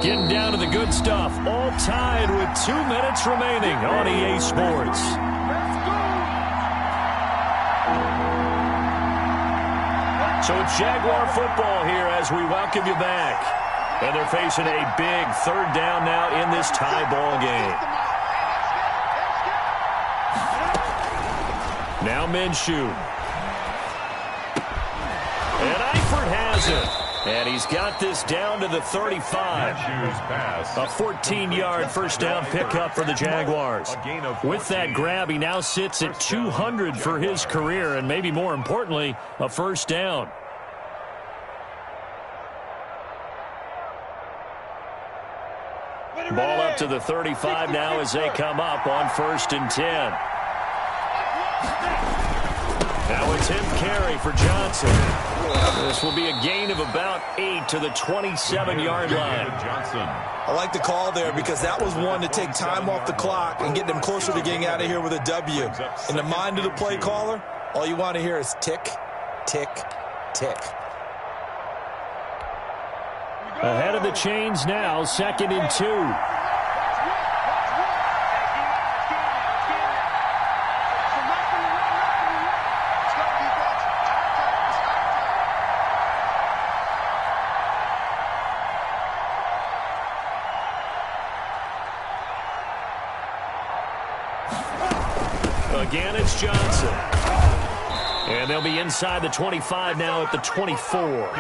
Getting down to the good stuff. All tied with 2 minutes remaining on EA Sports. So it's Jaguar football here as we welcome you back. And they're facing a big 3rd down now in this tie ball game. Now Minshew. And Eifert has it. And he's got this down to the 35. A 14-yard 1st down pickup for the Jaguars. With that grab, he now sits at 200 for his career, and maybe more importantly, a 1st down. Ball up to the 35 now as they come up on 1st and 10. Now it's him carry for Johnson. This will be a gain of about 8 to the 27-yard line. I like the call there because that was one to take time off the clock and get them closer to getting out of here with a W. In the mind of the play caller, all you want to hear is tick, tick, tick. Ahead of the chains now, 2nd and 2. Again, it's Johnson. And they'll be inside the 25 now at the 24.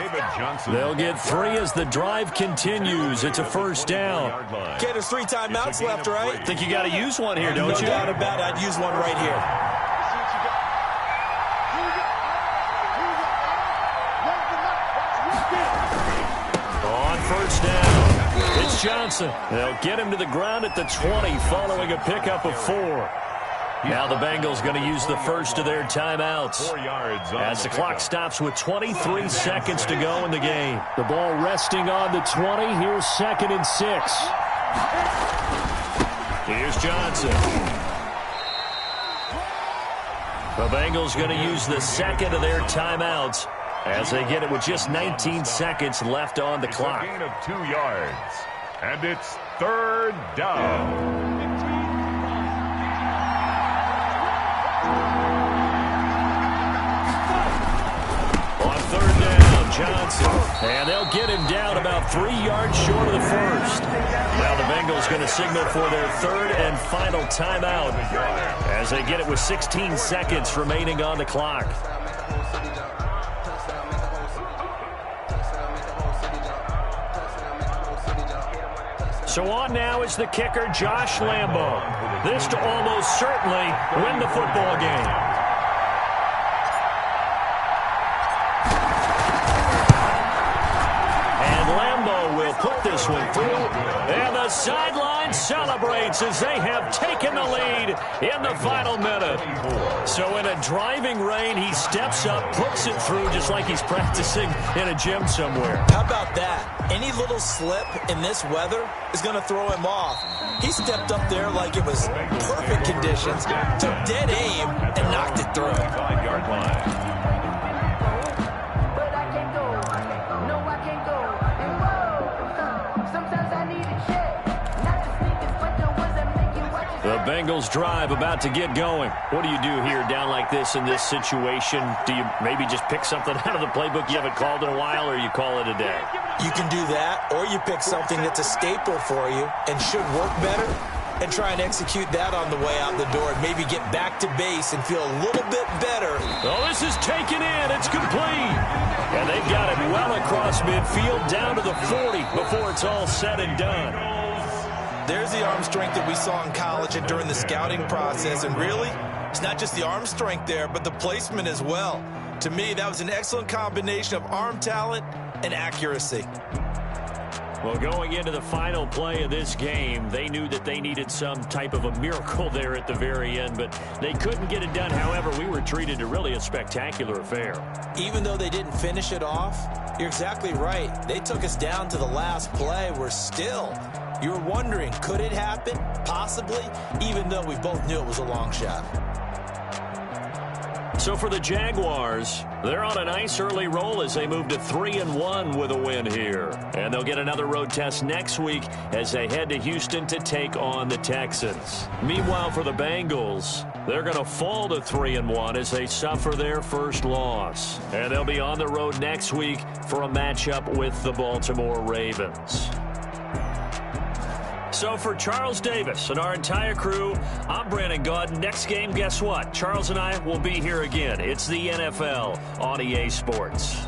They'll get 3 as the drive continues. It's a 1st down. Okay, there's 3 timeouts left, right? Think you got to use one here, don't you? No doubt about it. I'd use one right here. On 1st down, it's Johnson. They'll get him to the ground at the 20 following a pickup of 4. Now the Bengals going to use the first of their timeouts 4 yards as the clock stops with 23 seconds to go in the game. The ball resting on the 20. Here's 2nd and 6. Here's Johnson. The Bengals going to use the second of their timeouts as they get it with just 19 seconds left on the clock. A gain of 2 yards. And it's 3rd down. On 3rd down, Johnson. And they'll get him down about 3 yards short of the first. Now the Bengals going to signal for their 3rd and final timeout as they get it with 16 seconds remaining on the clock. So on now is the kicker, Josh Lambo. This to almost certainly win the football game. And Lambo will put this one through. And the sideline celebrates as they have taken the lead in the final minute. So in a driving rain, he steps up, puts it through just like he's practicing in a gym somewhere. How about that? Any little slip in this weather is going to throw him off. He stepped up there like it was perfect conditions, took dead aim, and knocked it through. 5-yard line. The Bengals drive about to get going. What do you do here down like this in this situation? Do you maybe just pick something out of the playbook you haven't called in a while, or you call it a day? You can do that, or you pick something that's a staple for you and should work better and try and execute that on the way out the door and maybe get back to base and feel a little bit better. Oh, this is taken in. It's complete. And they've got it well across midfield down to the 40 before it's all said and done. There's the arm strength that we saw in college and during the scouting process. And really, it's not just the arm strength there, but the placement as well. To me, that was an excellent combination of arm talent and accuracy. Well, going into the final play of this game, they knew that they needed some type of a miracle there at the very end, but they couldn't get it done. However, we were treated to really a spectacular affair. Even though they didn't finish it off, you're exactly right. They took us down to the last play. We're still, you were wondering, could it happen? Possibly, even though we both knew it was a long shot. So for the Jaguars, they're on a nice early roll as they move to 3-1 with a win here. And they'll get another road test next week as they head to Houston to take on the Texans. Meanwhile, for the Bengals, they're going to fall to 3-1 as they suffer their first loss. And they'll be on the road next week for a matchup with the Baltimore Ravens. So for Charles Davis and our entire crew, I'm Brandon Gaudin. Next game, guess what? Charles and I will be here again. It's the NFL on EA Sports.